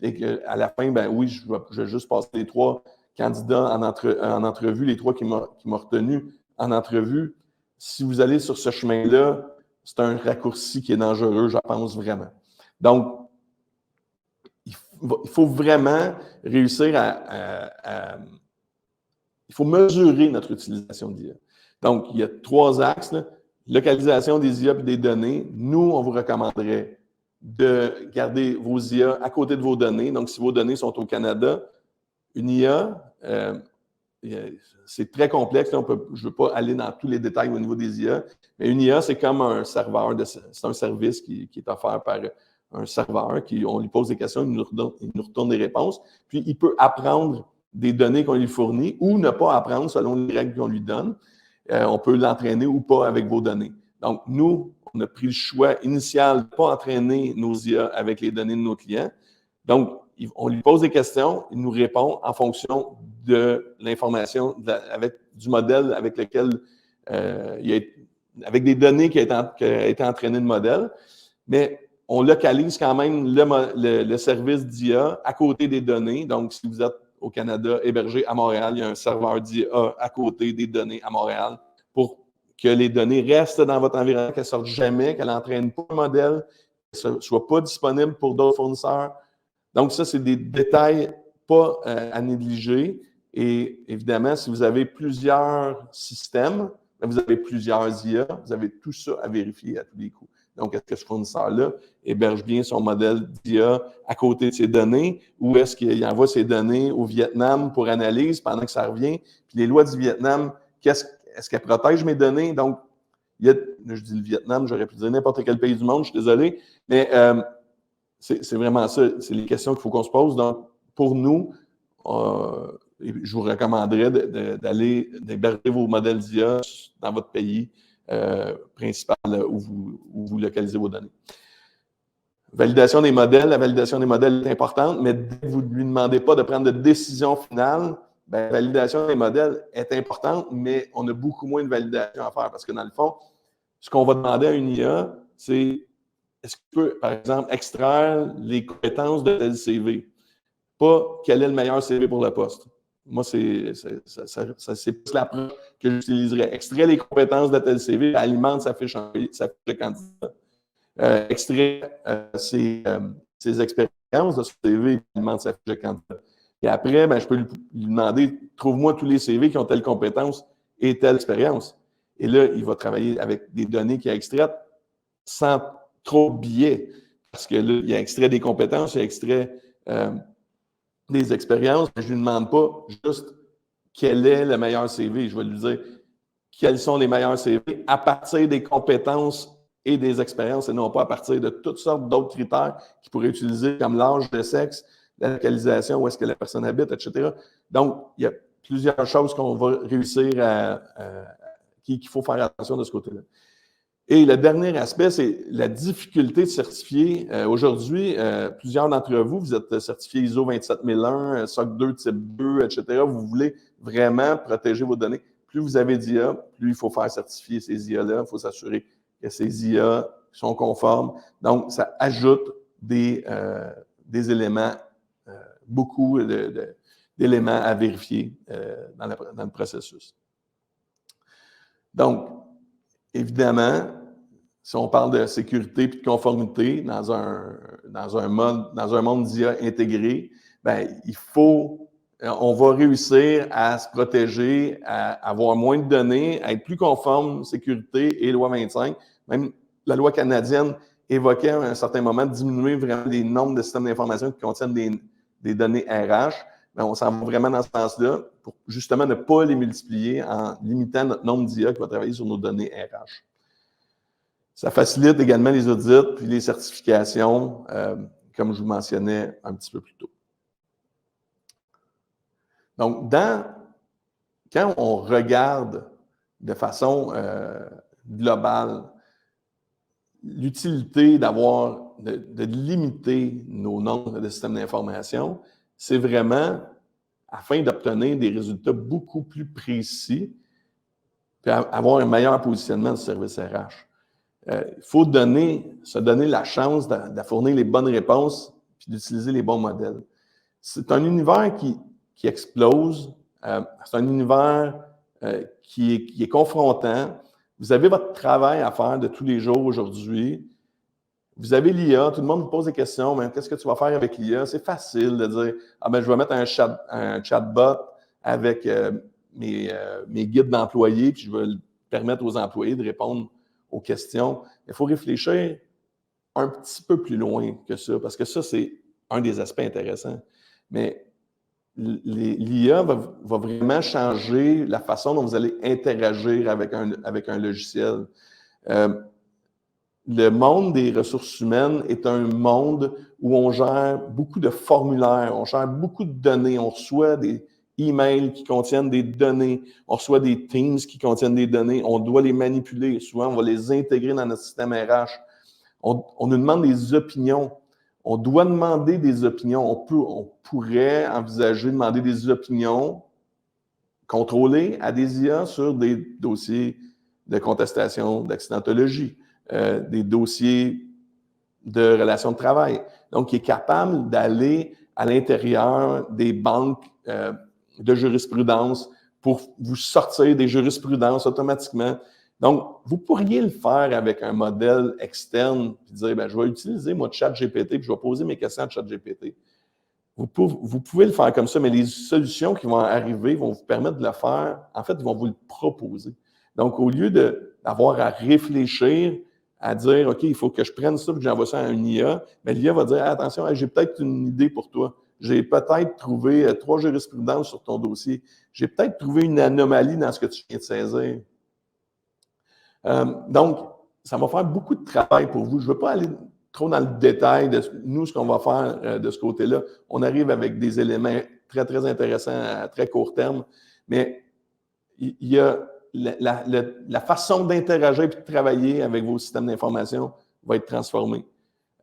Et qu'à la fin, oui, je vais juste passer les 3 candidats en entrevue, les 3 qui m'ont retenu en entrevue. Si vous allez sur ce chemin-là, c'est un raccourci qui est dangereux, je pense vraiment. Donc, il faut vraiment réussir il faut mesurer notre utilisation d'IA. Donc, il y a 3 axes, là. Localisation des IA et des données. Nous, on vous recommanderait de garder vos IA à côté de vos données. Donc, si vos données sont au Canada, une IA, c'est très complexe. Là, je ne veux pas aller dans tous les détails au niveau des IA, mais une IA, c'est comme un serveur, c'est un service qui est offert par un serveur, on lui pose des questions, il nous retourne des réponses, puis il peut apprendre des données qu'on lui fournit ou ne pas apprendre selon les règles qu'on lui donne. On peut l'entraîner ou pas avec vos données. Donc, nous, on a pris le choix initial de ne pas entraîner nos IA avec les données de nos clients. Donc, on lui pose des questions, il nous répond en fonction de l'information, du modèle avec lequel avec des données qui a été entraîné le modèle. Mais on localise quand même le service d'IA à côté des données. Donc, si vous êtes au Canada hébergé à Montréal, il y a un serveur d'IA à côté des données à Montréal pour que les données restent dans votre environnement, qu'elles ne sortent jamais, qu'elles n'entraînent pas un modèle, qu'elles ne soient pas disponibles pour d'autres fournisseurs. Donc, ça, c'est des détails pas à négliger. Et évidemment, si vous avez plusieurs systèmes, vous avez plusieurs IA, vous avez tout ça à vérifier à tous les coups. Donc, est-ce que ce fournisseur-là héberge bien son modèle d'IA à côté de ses données ou est-ce qu'il envoie ses données au Vietnam pour analyse pendant que ça revient? Puis les lois du Vietnam, est-ce qu'elles protègent mes données? Donc, je dis le Vietnam, j'aurais pu dire n'importe quel pays du monde, je suis désolé, mais c'est vraiment ça. C'est les questions qu'il faut qu'on se pose. Donc, pour nous, je vous recommanderais d'héberger vos modèles d'IA dans votre pays principal où vous localisez vos données. Validation des modèles. La validation des modèles est importante, mais dès que vous ne lui demandez pas de prendre de décision finale, bien, la validation des modèles est importante, mais on a beaucoup moins de validation à faire parce que dans le fond, ce qu'on va demander à une IA, c'est est-ce que tu peux, par exemple, extraire les compétences de tel CV? Pas quel est le meilleur CV pour le poste. Moi, c'est plus l'approche que j'utiliserais. Extraire les compétences de tel CV, alimente sa fiche de candidat. Extraire ses expériences de ce CV, alimente sa fiche de candidat. Et après, ben, je peux lui demander, trouve-moi tous les CV qui ont telle compétence et telle expérience. Et là, il va travailler avec des données qu'il a extraites sans trop de biais. Parce que là, il a extrait des compétences, il a extrait des expériences, mais je ne lui demande pas juste quel est le meilleur CV. Je vais lui dire quels sont les meilleurs CV à partir des compétences et des expériences et non pas à partir de toutes sortes d'autres critères qu'il pourrait utiliser comme l'âge, le sexe, la localisation, où est-ce que la personne habite, etc. Donc, il y a plusieurs choses qu'on va réussir qu'il faut faire attention de ce côté-là. Et le dernier aspect, c'est la difficulté de certifier. Aujourd'hui, plusieurs d'entre vous, vous êtes certifiés ISO 27001, SOC 2 type 2, etc. Vous voulez vraiment protéger vos données. Plus vous avez d'IA, plus il faut faire certifier ces IA-là. Il faut s'assurer que ces IA sont conformes. Donc, ça ajoute des éléments, beaucoup d'éléments à vérifier dans le processus. Donc, évidemment, si on parle de sécurité et de conformité dans un monde d'IA intégré, bien, on va réussir à se protéger, à avoir moins de données, à être plus conforme sécurité et loi 25. Même la loi canadienne évoquait à un certain moment diminuer vraiment les nombres de systèmes d'information qui contiennent des données RH. Bien, on s'en va vraiment dans ce sens-là pour justement ne pas les multiplier en limitant notre nombre d'IA qui va travailler sur nos données RH. Ça facilite également les audits puis les certifications, comme je vous mentionnais un petit peu plus tôt. Donc, quand on regarde de façon globale l'utilité de limiter nos nombres de systèmes d'information, c'est vraiment afin d'obtenir des résultats beaucoup plus précis et avoir un meilleur positionnement du service RH. Il faut se donner la chance de fournir les bonnes réponses et d'utiliser les bons modèles. C'est un univers qui explose. C'est un univers qui est confrontant. Vous avez votre travail à faire de tous les jours aujourd'hui. Vous avez l'IA, tout le monde vous pose des questions, mais qu'est-ce que tu vas faire avec l'IA? C'est facile de dire, je vais mettre un chatbot avec mes guides d'employés, puis je vais permettre aux employés de répondre aux questions. Il faut réfléchir un petit peu plus loin que ça, parce que ça, c'est un des aspects intéressants. Mais l'IA va vraiment changer la façon dont vous allez interagir avec un logiciel. Le monde des ressources humaines est un monde où on gère beaucoup de formulaires, on gère beaucoup de données, on reçoit des emails qui contiennent des données, on reçoit des Teams qui contiennent des données, on doit les manipuler, souvent on va les intégrer dans notre système RH. On nous demande des opinions. On doit demander des opinions. On pourrait envisager de demander des opinions contrôlées à des IA sur des dossiers de contestation d'accidentologie, des dossiers de relations de travail. Donc, qui est capable d'aller à l'intérieur des banques de jurisprudence pour vous sortir des jurisprudences automatiquement. Donc, vous pourriez le faire avec un modèle externe et dire, je vais utiliser mon ChatGPT puis je vais poser mes questions à ChatGPT. Vous pouvez le faire comme ça, mais les solutions qui vont arriver vont vous permettre de le faire. En fait, ils vont vous le proposer. Donc, au lieu d'avoir à réfléchir, à dire, OK, il faut que je prenne ça et que j'envoie ça à une IA, mais l'IA va dire, attention, j'ai peut-être une idée pour toi. J'ai peut-être trouvé 3 jurisprudences sur ton dossier. J'ai peut-être trouvé une anomalie dans ce que tu viens de saisir. Donc, ça va faire beaucoup de travail pour vous. Je ne veux pas aller trop dans le détail de nous, ce qu'on va faire de ce côté-là. On arrive avec des éléments très, très intéressants à très court terme, mais il y a la façon d'interagir et de travailler avec vos systèmes d'information va être transformée.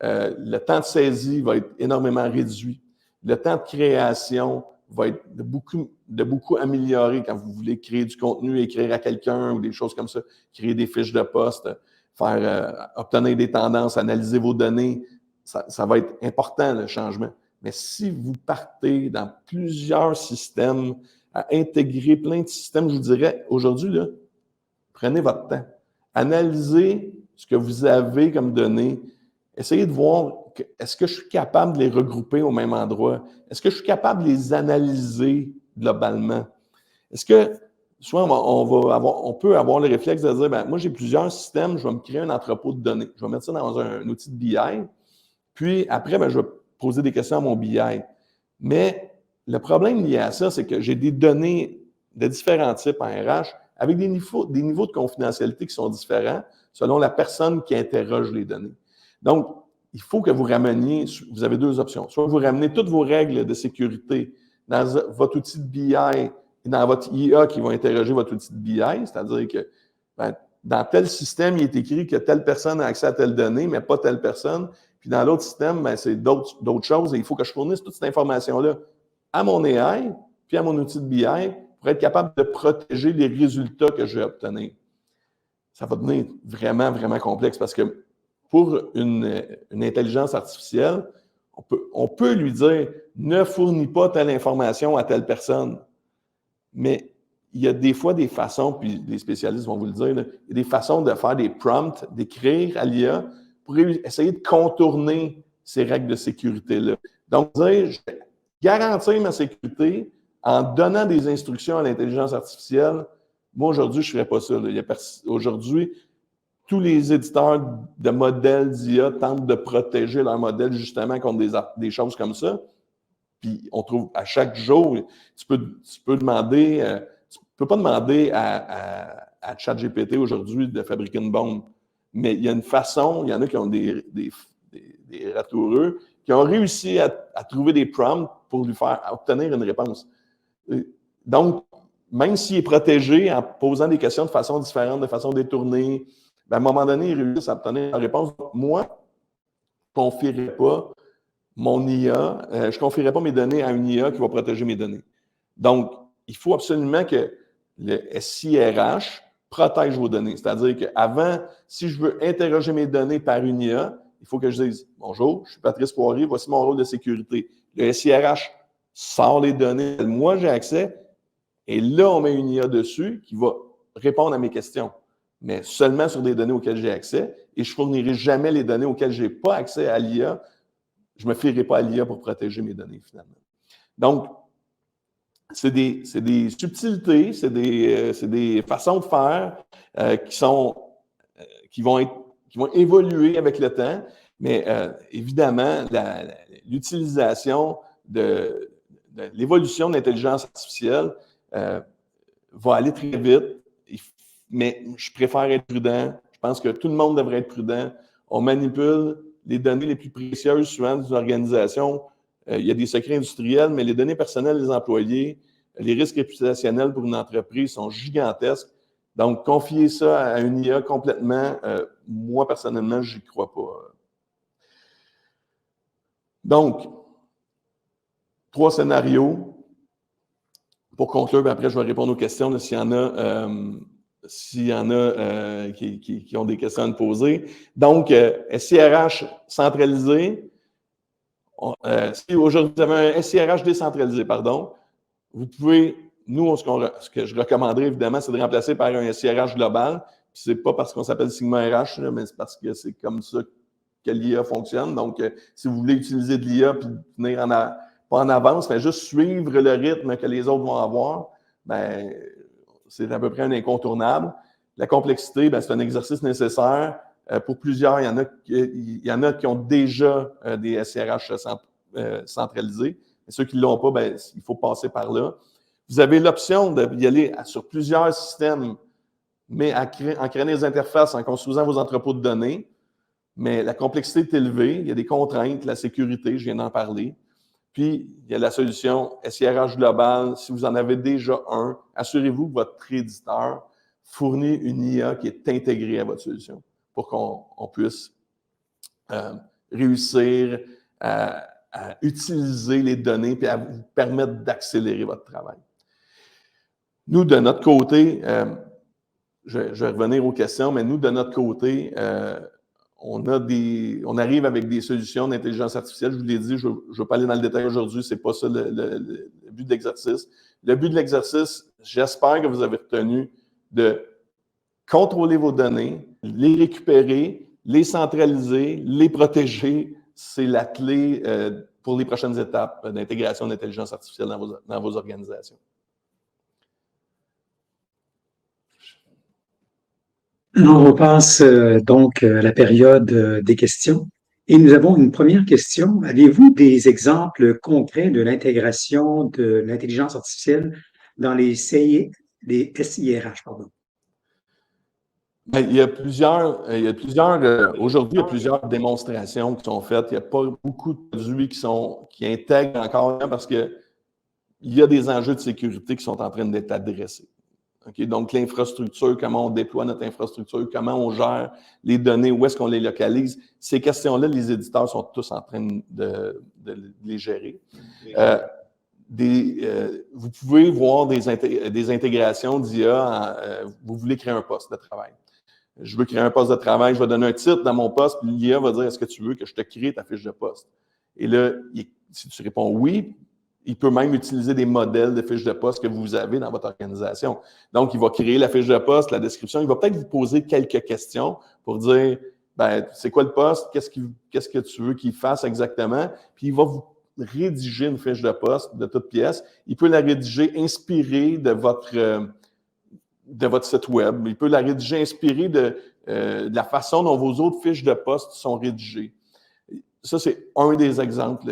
Le temps de saisie va être énormément réduit. Le temps de création va être de beaucoup amélioré quand vous voulez créer du contenu, écrire à quelqu'un ou des choses comme ça, créer des fiches de poste, obtenir des tendances, analyser vos données. Ça va être important, le changement. Mais si vous partez dans plusieurs systèmes, à intégrer plein de systèmes, je vous dirais, aujourd'hui, là, prenez votre temps. Analysez ce que vous avez comme données. Essayez de voir, est-ce que je suis capable de les regrouper au même endroit? Est-ce que je suis capable de les analyser globalement? Est-ce que, soit on peut avoir le réflexe de dire, ben, moi, j'ai plusieurs systèmes, je vais me créer un entrepôt de données. Je vais mettre ça dans un outil de BI, puis après, ben, je vais poser des questions à mon BI. Mais le problème lié à ça, c'est que j'ai des données de différents types en RH avec des niveaux de confidentialité qui sont différents selon la personne qui interroge les données. Donc, il faut que vous rameniez, vous avez deux options. Soit vous ramenez toutes vos règles de sécurité dans votre outil de BI et dans votre IA qui vont interroger votre outil de BI, c'est-à-dire que dans tel système, il est écrit que telle personne a accès à telle donnée, mais pas telle personne. Puis dans l'autre système, c'est d'autres choses et il faut que je fournisse toute cette information-là à mon AI puis à mon outil de BI pour être capable de protéger les résultats que je vais obtenir. Ça va devenir vraiment, vraiment complexe parce que pour une intelligence artificielle, on peut lui dire « ne fournis pas telle information à telle personne ». Mais il y a des fois des façons, puis les spécialistes vont vous le dire, il y a des façons de faire des prompts, d'écrire à l'IA pour essayer de contourner ces règles de sécurité-là. Donc, dire, je vais garantir ma sécurité en donnant des instructions à l'intelligence artificielle. Moi, aujourd'hui, je ne ferais pas ça. Aujourd'hui, tous les éditeurs de modèles d'IA tentent de protéger leur modèle justement contre des choses comme ça. Puis on trouve à chaque jour, tu peux demander, tu peux pas demander à ChatGPT aujourd'hui de fabriquer une bombe. Mais il y a une façon, il y en a qui ont des ratoureux, qui ont réussi à trouver des prompts pour lui faire obtenir une réponse. Donc, même s'il est protégé en posant des questions de façon différente, de façon détournée, ben à un moment donné, il réussit à obtenir la réponse. Moi, je ne confierais pas mon IA, je ne confierais pas mes données à une IA qui va protéger mes données. Donc, il faut absolument que le SIRH protège vos données. C'est-à-dire qu'avant, si je veux interroger mes données par une IA, il faut que je dise « Bonjour, je suis Patrice Poirier, voici mon rôle de sécurité. » Le SIRH sort les données, moi j'ai accès, et là, on met une IA dessus qui va répondre à mes questions, mais seulement sur des données auxquelles j'ai accès, et je ne fournirai jamais les données auxquelles je n'ai pas accès à l'IA. Je ne me fierai pas à l'IA pour protéger mes données, finalement. Donc, c'est des subtilités, c'est des façons de faire qui vont évoluer avec le temps, mais évidemment, l'utilisation de l'évolution de l'intelligence artificielle va aller très vite, mais je préfère être prudent. Je pense que tout le monde devrait être prudent. On manipule les données les plus précieuses souvent d'une organisation. Il y a des secrets industriels, mais les données personnelles des employés, les risques réputationnels pour une entreprise sont gigantesques. Donc, confier ça à une IA complètement, moi, personnellement, je n'y crois pas. Donc, 3 scénarios. Pour conclure, puis après, je vais répondre aux questions s'il y en a, qui ont des questions à me poser. Donc, SIRH centralisé. Si aujourd'hui, vous avez un SIRH décentralisé, vous pouvez, nous, ce que je recommanderais, évidemment, c'est de remplacer par un SIRH global. Ce n'est pas parce qu'on s'appelle Sigma RH, mais c'est parce que c'est comme ça que l'IA fonctionne. Donc, si vous voulez utiliser de l'IA puis venir pas en avance, mais juste suivre le rythme que les autres vont avoir, ben, c'est à peu près un incontournable. La complexité, ben, c'est un exercice nécessaire. Pour plusieurs, il y en a qui ont déjà des SIRH centralisés. Et ceux qui ne l'ont pas, ben, il faut passer par là. Vous avez l'option d'y aller sur plusieurs systèmes, mais en créant des interfaces, en construisant vos entrepôts de données. mais la complexité est élevée, il y a des contraintes, la sécurité, je viens d'en parler. Puis, il y a la solution SIRH global. Si vous en avez déjà un, assurez-vous que votre éditeur fournit une IA qui est intégrée à votre solution pour qu'on puisse réussir à utiliser les données et à vous permettre d'accélérer votre travail. Nous, de notre côté, je vais revenir aux questions, mais nous, de notre côté, on arrive avec des solutions d'intelligence artificielle. Je vous l'ai dit, je ne veux pas aller dans le détail aujourd'hui, ce n'est pas ça le but de l'exercice. Le but de l'exercice, j'espère que vous avez retenu de contrôler vos données, les récupérer, les centraliser, les protéger. C'est la clé pour les prochaines étapes d'intégration d'intelligence artificielle dans vos organisations. On repasse donc à la période des questions. Et nous avons une première question. Avez-vous des exemples concrets de l'intégration de l'intelligence artificielle dans les SIRH, pardon? Il y a plusieurs aujourd'hui, il y a plusieurs démonstrations qui sont faites. Il n'y a pas beaucoup de produits qui intègrent encore parce qu'il y a des enjeux de sécurité qui sont en train d'être adressés. Okay? Donc, l'infrastructure, comment on déploie notre infrastructure, comment on gère les données, où est-ce qu'on les localise, ces questions-là, les éditeurs sont tous en train de les gérer. Vous pouvez voir des intégrations d'IA. Vous voulez créer un poste de travail. Je veux créer un poste de travail, je vais donner un titre dans mon poste, puis l'IA va dire, est-ce que tu veux que je te crée ta fiche de poste? Et là, si tu réponds oui, il peut même utiliser des modèles de fiches de poste que vous avez dans votre organisation. Donc, il va créer la fiche de poste, la description. Il va peut-être vous poser quelques questions pour dire, ben, c'est quoi le poste? Qu'est-ce que tu veux qu'il fasse exactement? Puis, il va vous rédiger une fiche de poste de toute pièce. Il peut la rédiger inspirée de votre site web. Il peut la rédiger inspirée de la façon dont vos autres fiches de poste sont rédigées. Ça, c'est un des exemples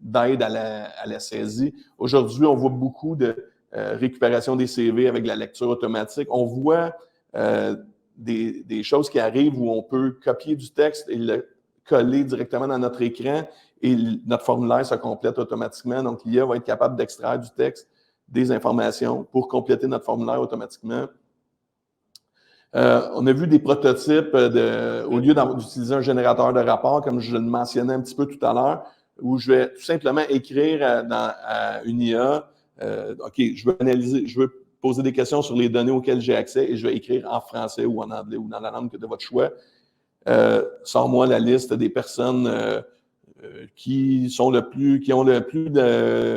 d'aide à la saisie. Aujourd'hui, on voit beaucoup de récupération des CV avec la lecture automatique. On voit des choses qui arrivent où on peut copier du texte et le coller directement dans notre écran et notre formulaire se complète automatiquement. Donc, l'IA va être capable d'extraire du texte des informations pour compléter notre formulaire automatiquement. On a vu des prototypes au lieu d'utiliser un générateur de rapports, comme je le mentionnais un petit peu tout à l'heure, où je vais tout simplement écrire à une IA, OK, je veux poser des questions sur les données auxquelles j'ai accès et je vais écrire en français ou en anglais ou dans la langue de votre choix. Sors-moi la liste des personnes qui ont le plus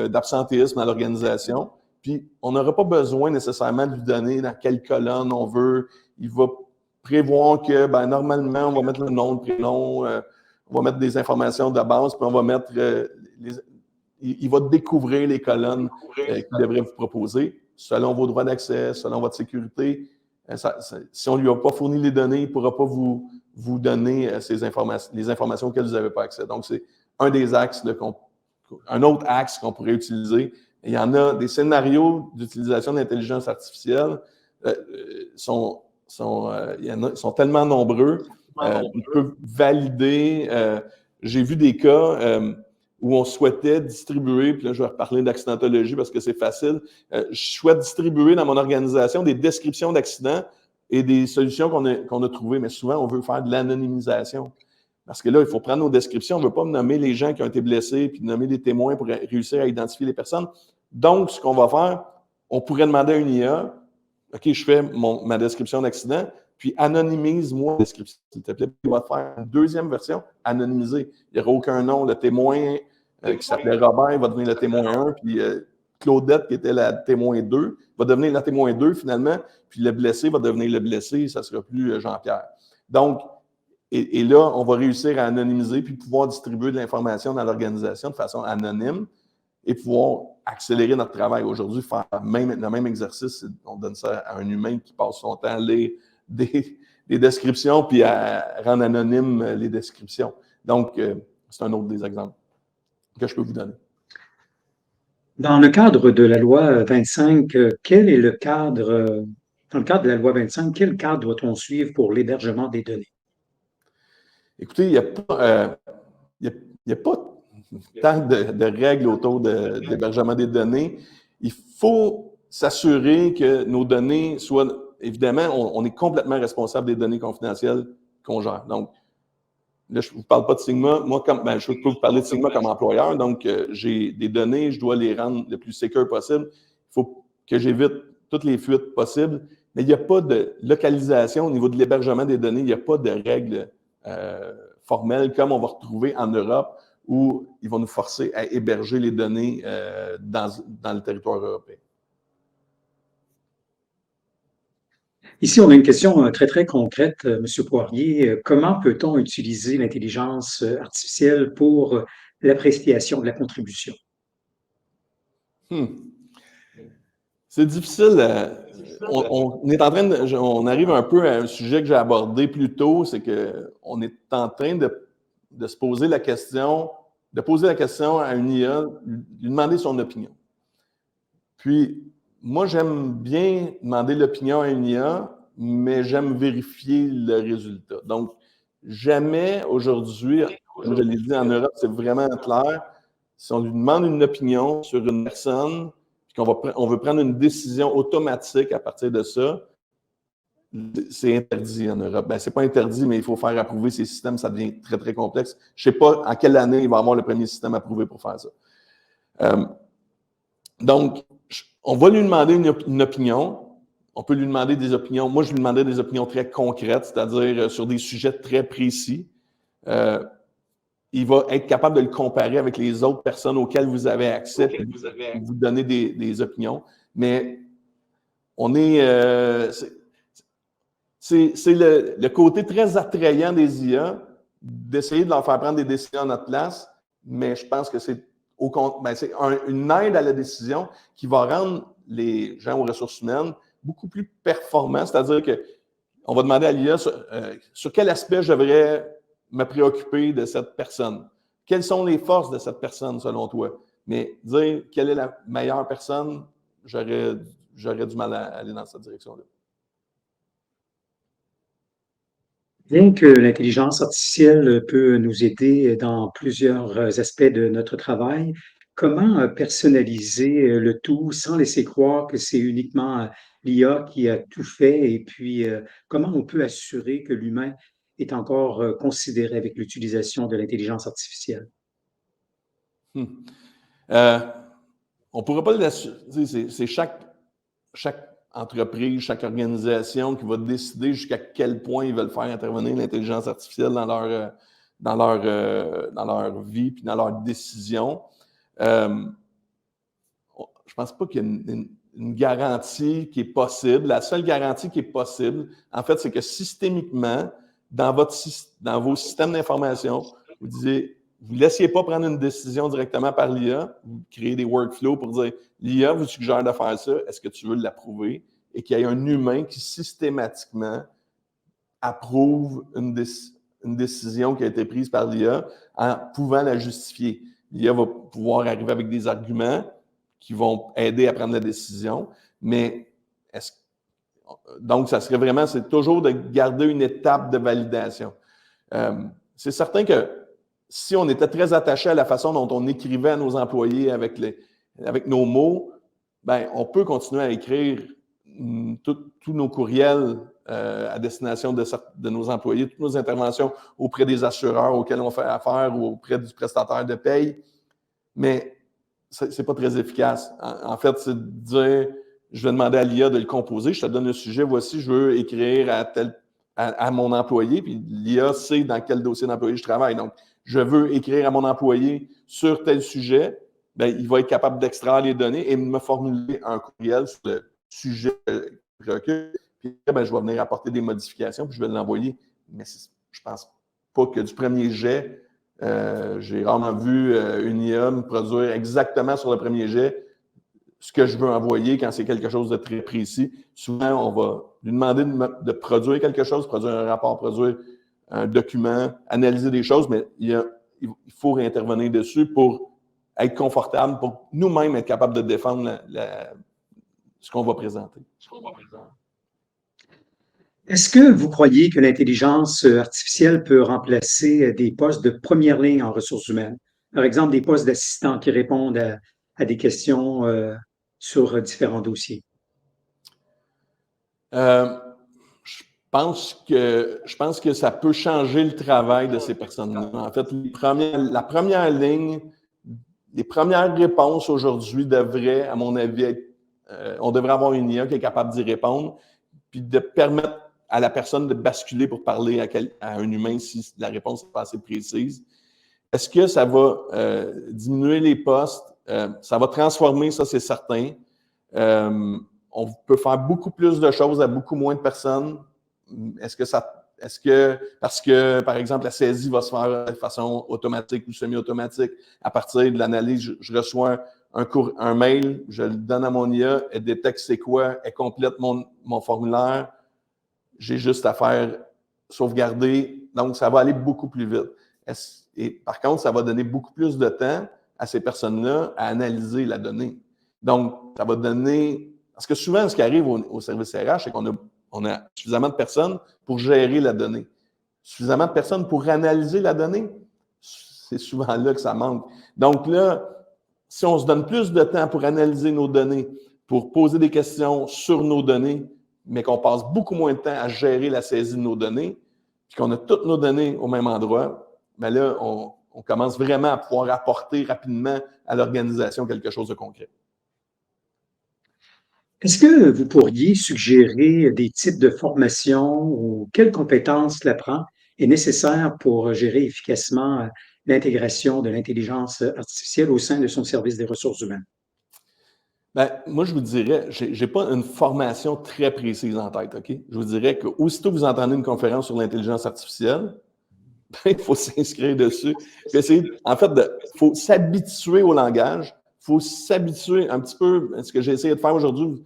d'absentéisme à l'organisation. Puis, on n'aura pas besoin nécessairement de lui donner dans quelle colonne on veut. Il va prévoir que, ben, normalement, on va mettre le nom, le prénom, on va mettre des informations de base, puis on va mettre il va découvrir les colonnes qu'il devrait vous proposer, selon vos droits d'accès, selon votre sécurité. Si on ne lui a pas fourni les données, il ne pourra pas vous donner les informations auxquelles vous n'avez pas accès. Donc, c'est un des axes, un autre axe qu'on pourrait utiliser. Il y en a des scénarios d'utilisation d'intelligence artificielle sont tellement nombreux. Ils peuvent valider. J'ai vu des cas où on souhaitait distribuer, puis là, je vais reparler d'accidentologie parce que c'est facile. Je souhaite distribuer dans mon organisation des descriptions d'accidents et des solutions qu'on a trouvées, mais souvent, on veut faire de l'anonymisation. Parce que là, il faut prendre nos descriptions. On ne veut pas nommer les gens qui ont été blessés puis nommer des témoins pour réussir à identifier les personnes. Donc, ce qu'on va faire, on pourrait demander à une IA, OK, je fais ma description d'accident, puis anonymise-moi la description, s'il te plaît. Il va faire une deuxième version anonymisée. Il n'y aura aucun nom. Le témoin qui s'appelait Robert va devenir le témoin 1, puis Claudette, qui était la témoin 2, va devenir la témoin 2 finalement, puis le blessé va devenir le blessé, ça ne sera plus Jean-Pierre. Donc, et là, on va réussir à anonymiser puis pouvoir distribuer de l'information dans l'organisation de façon anonyme et pouvoir accélérer notre travail. Aujourd'hui, faire le même exercice, on donne ça à un humain qui passe son temps à lire des descriptions puis à rendre anonyme les descriptions. Donc, c'est un autre des exemples que je peux vous donner. Dans le cadre de la loi 25, quel est le cadre, dans le cadre de la loi 25, quel cadre doit-on suivre pour l'hébergement des données? Écoutez, il n'y a pas tant de règles autour de l'hébergement des données. Il faut s'assurer que nos données soient... Évidemment, on est complètement responsable des données confidentielles qu'on gère. Donc, là, je ne vous parle pas de Sigma. Moi, je peux vous parler de Sigma comme employeur. Donc, j'ai des données, je dois les rendre le plus sécure possible. Il faut que j'évite toutes les fuites possibles. Mais il n'y a pas de localisation au niveau de l'hébergement des données. Il n'y a pas de règles formelles comme on va retrouver en Europe où ils vont nous forcer à héberger les données dans le territoire européen. Ici, on a une question très, très concrète, M. Poirier. Comment peut-on utiliser l'intelligence artificielle pour l'appréciation de la contribution? C'est difficile. On arrive un peu à un sujet que j'ai abordé plus tôt, c'est qu'on est en train de se poser la question, de poser la question à une IA, lui demander son opinion. Puis, moi, j'aime bien demander l'opinion à une IA, mais j'aime vérifier le résultat. Donc, jamais aujourd'hui, comme je l'ai dit en Europe, c'est vraiment clair, si on lui demande une opinion sur une personne, puis on veut prendre une décision automatique à partir de ça, c'est interdit en Europe. Ben, c'est pas interdit, mais il faut faire approuver ces systèmes, ça devient très, très complexe. Je ne sais pas en quelle année il va y avoir le premier système approuvé pour faire ça. Donc, on va lui demander une opinion. On peut lui demander des opinions. Moi, je lui demandais des opinions très concrètes, c'est-à-dire sur des sujets très précis. Il va être capable de le comparer avec les autres personnes auxquelles vous avez accès, puis vous donner des opinions. Mais on est... c'est le côté très attrayant des IA d'essayer de leur faire prendre des décisions à notre place, mais je pense que c'est une aide à la décision qui va rendre les gens aux ressources humaines beaucoup plus performants. C'est-à-dire qu'on va demander à l'IA sur quel aspect je devrais me préoccuper de cette personne. Quelles sont les forces de cette personne, selon toi? Mais dire quelle est la meilleure personne, j'aurais du mal à aller dans cette direction-là. Bien que l'intelligence artificielle peut nous aider dans plusieurs aspects de notre travail, comment personnaliser le tout sans laisser croire que c'est uniquement l'IA qui a tout fait et puis comment on peut assurer que l'humain est encore considéré avec l'utilisation de l'intelligence artificielle? On ne pourra pas l'assurer. C'est chaque entreprise, chaque organisation qui va décider jusqu'à quel point ils veulent faire intervenir l'intelligence artificielle dans leur vie puis dans leurs décisions. Je ne pense pas qu'il y ait une garantie qui est possible. La seule garantie qui est possible, en fait, c'est que systémiquement, dans vos systèmes d'information, vous ne laissiez pas prendre une décision directement par l'IA, vous créez des workflows pour dire l'IA vous suggère de faire ça, est-ce que tu veux l'approuver? Et qu'il y ait un humain qui systématiquement approuve une décision qui a été prise par l'IA en pouvant la justifier. L'IA va pouvoir arriver avec des arguments qui vont aider à prendre la décision, mais donc, ça serait vraiment, c'est toujours de garder une étape de validation. C'est certain que si on était très attaché à la façon dont on écrivait à nos employés avec nos mots, ben, on peut continuer à écrire tous nos courriels à destination de nos employés, toutes nos interventions auprès des assureurs auxquels on fait affaire ou auprès du prestataire de paye, mais ce n'est pas très efficace. En fait, c'est de dire, je vais demander à l'IA de le composer, je te donne le sujet, voici, je veux écrire à mon employé, puis l'IA sait dans quel dossier d'employé je travaille. Donc, je veux écrire à mon employé sur tel sujet, bien, il va être capable d'extraire les données et me formuler un courriel sur le sujet requis. Puis, bien, je vais venir apporter des modifications, puis je vais l'envoyer. Mais je ne pense pas que du premier jet, j'ai rarement vu une IA me produire exactement sur le premier jet ce que je veux envoyer quand c'est quelque chose de très précis. Souvent, on va lui demander de produire quelque chose, produire un rapport, produire un document, analyser des choses, mais il faut réintervenir dessus pour être confortable, pour nous-mêmes être capables de défendre ce qu'on va présenter. Est-ce que vous croyez que l'intelligence artificielle peut remplacer des postes de première ligne en ressources humaines? Par exemple, des postes d'assistants qui répondent à des questions sur différents dossiers. Euh, je pense que ça peut changer le travail de ces personnes-là. En fait, la première ligne, les premières réponses aujourd'hui devraient, à mon avis, on devrait avoir une IA qui est capable d'y répondre, puis de permettre à la personne de basculer pour parler à un humain si la réponse n'est pas assez précise. Est-ce que ça va diminuer les postes? Ça va transformer, ça c'est certain. On peut faire beaucoup plus de choses à beaucoup moins de personnes. Parce que, par exemple, la saisie va se faire de façon automatique ou semi-automatique, à partir de l'analyse, je reçois un mail, je le donne à mon IA, elle détecte c'est quoi, elle complète mon formulaire, j'ai juste à faire sauvegarder, donc ça va aller beaucoup plus vite. Et par contre, ça va donner beaucoup plus de temps à ces personnes-là à analyser la donnée. Donc, ça va donner... Parce que souvent, ce qui arrive au service RH, c'est qu'on a suffisamment de personnes pour gérer la donnée. Suffisamment de personnes pour analyser la donnée, c'est souvent là que ça manque. Donc là, si on se donne plus de temps pour analyser nos données, pour poser des questions sur nos données, mais qu'on passe beaucoup moins de temps à gérer la saisie de nos données, puis qu'on a toutes nos données au même endroit, bien là, on commence vraiment à pouvoir apporter rapidement à l'organisation quelque chose de concret. Est-ce que vous pourriez suggérer des types de formation ou quelles compétences l'apprend est nécessaire pour gérer efficacement l'intégration de l'intelligence artificielle au sein de son service des ressources humaines? Ben, moi, je vous dirais, je n'ai pas une formation très précise en tête, OK? Je vous dirais qu'aussitôt que vous entendez une conférence sur l'intelligence artificielle, ben, il faut s'inscrire dessus. En fait, il faut s'habituer au langage, il faut s'habituer un petit peu, ce que j'ai essayé de faire aujourd'hui,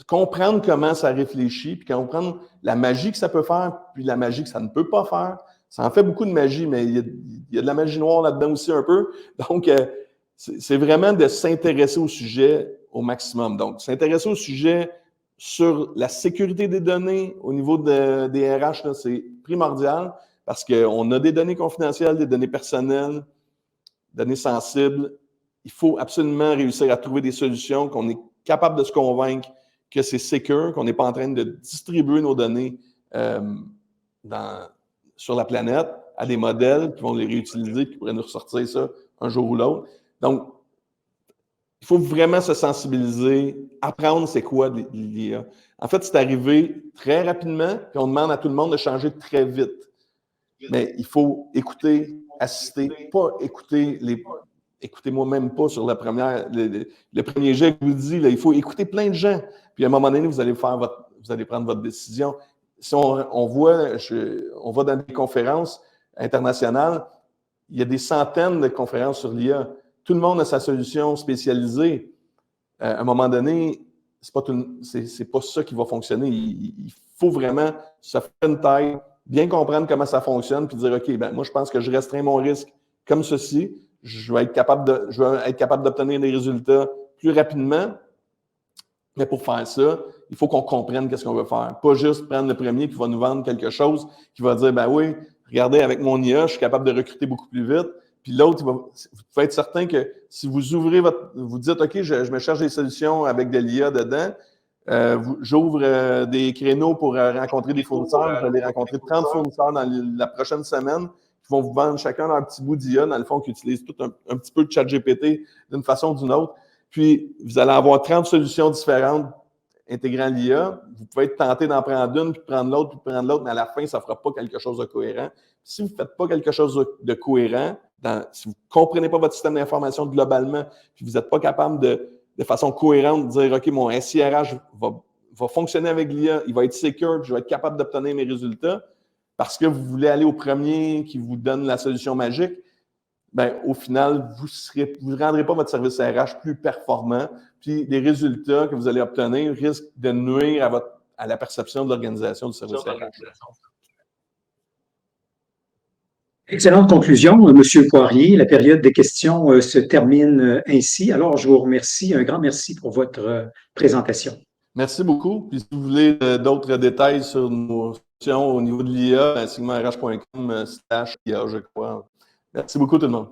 comprendre comment ça réfléchit, puis comprendre la magie que ça peut faire, puis la magie que ça ne peut pas faire. Ça en fait beaucoup de magie, mais il y a de la magie noire là-dedans aussi un peu. Donc, c'est vraiment de s'intéresser au sujet au maximum. Donc, s'intéresser au sujet sur la sécurité des données au niveau des RH, c'est primordial parce qu'on a des données confidentielles, des données personnelles, données sensibles. Il faut absolument réussir à trouver des solutions, qu'on est capable de se convaincre que c'est secure, qu'on n'est pas en train de distribuer nos données sur la planète à des modèles qui vont les réutiliser et qui pourraient nous ressortir ça un jour ou l'autre. Donc, il faut vraiment se sensibiliser, apprendre c'est quoi l'IA. En fait, c'est arrivé très rapidement, puis on demande à tout le monde de changer très vite. Mais il faut écouter, assister, pas écouter écoutez-moi même pas sur le premier jet que je vous dis, là, il faut écouter plein de gens. Puis à un moment donné, vous allez prendre votre décision. Si on va dans des conférences internationales, il y a des centaines de conférences sur l'IA. Tout le monde a sa solution spécialisée. À un moment donné, c'est pas ça qui va fonctionner. Il faut vraiment se faire une taille, bien comprendre comment ça fonctionne, puis dire, OK, ben moi, je pense que je restreins mon risque comme ceci. Je vais être capable d'obtenir des résultats plus rapidement. Mais pour faire ça, il faut qu'on comprenne qu'est-ce qu'on veut faire. Pas juste prendre le premier qui va nous vendre quelque chose, qui va dire, ben oui, regardez, avec mon IA, je suis capable de recruter beaucoup plus vite. Puis l'autre, vous pouvez être certain que si vous ouvrez vous dites, OK, je me cherche des solutions avec de l'IA dedans, j'ouvre des créneaux pour rencontrer des fournisseurs, je vais aller rencontrer 30 fournisseurs dans la prochaine semaine qui vont vous vendre chacun leur petit bout d'IA, dans le fond, qui utilisent tout un petit peu de ChatGPT d'une façon ou d'une autre. Puis, vous allez avoir 30 solutions différentes intégrant l'IA. Vous pouvez être tenté d'en prendre une, puis de prendre l'autre, puis de prendre l'autre, mais à la fin, ça ne fera pas quelque chose de cohérent. Si vous ne faites pas quelque chose de cohérent, si vous ne comprenez pas votre système d'information globalement, puis vous n'êtes pas capable de façon cohérente de dire, OK, mon SIRH va fonctionner avec l'IA, il va être secure, puis je vais être capable d'obtenir mes résultats, parce que vous voulez aller au premier qui vous donne la solution magique, ben, au final, vous ne rendrez pas votre service RH plus performant, puis les résultats que vous allez obtenir risquent de nuire à la perception de l'organisation du service RH. Excellente conclusion, Monsieur Poirier. La période des questions se termine ainsi. Alors, je vous remercie. Un grand merci pour votre présentation. Merci beaucoup. Puis si vous voulez d'autres détails sur nos solutions au niveau de l'IA, sigmarh.com/IA, je crois. Merci beaucoup tout le monde.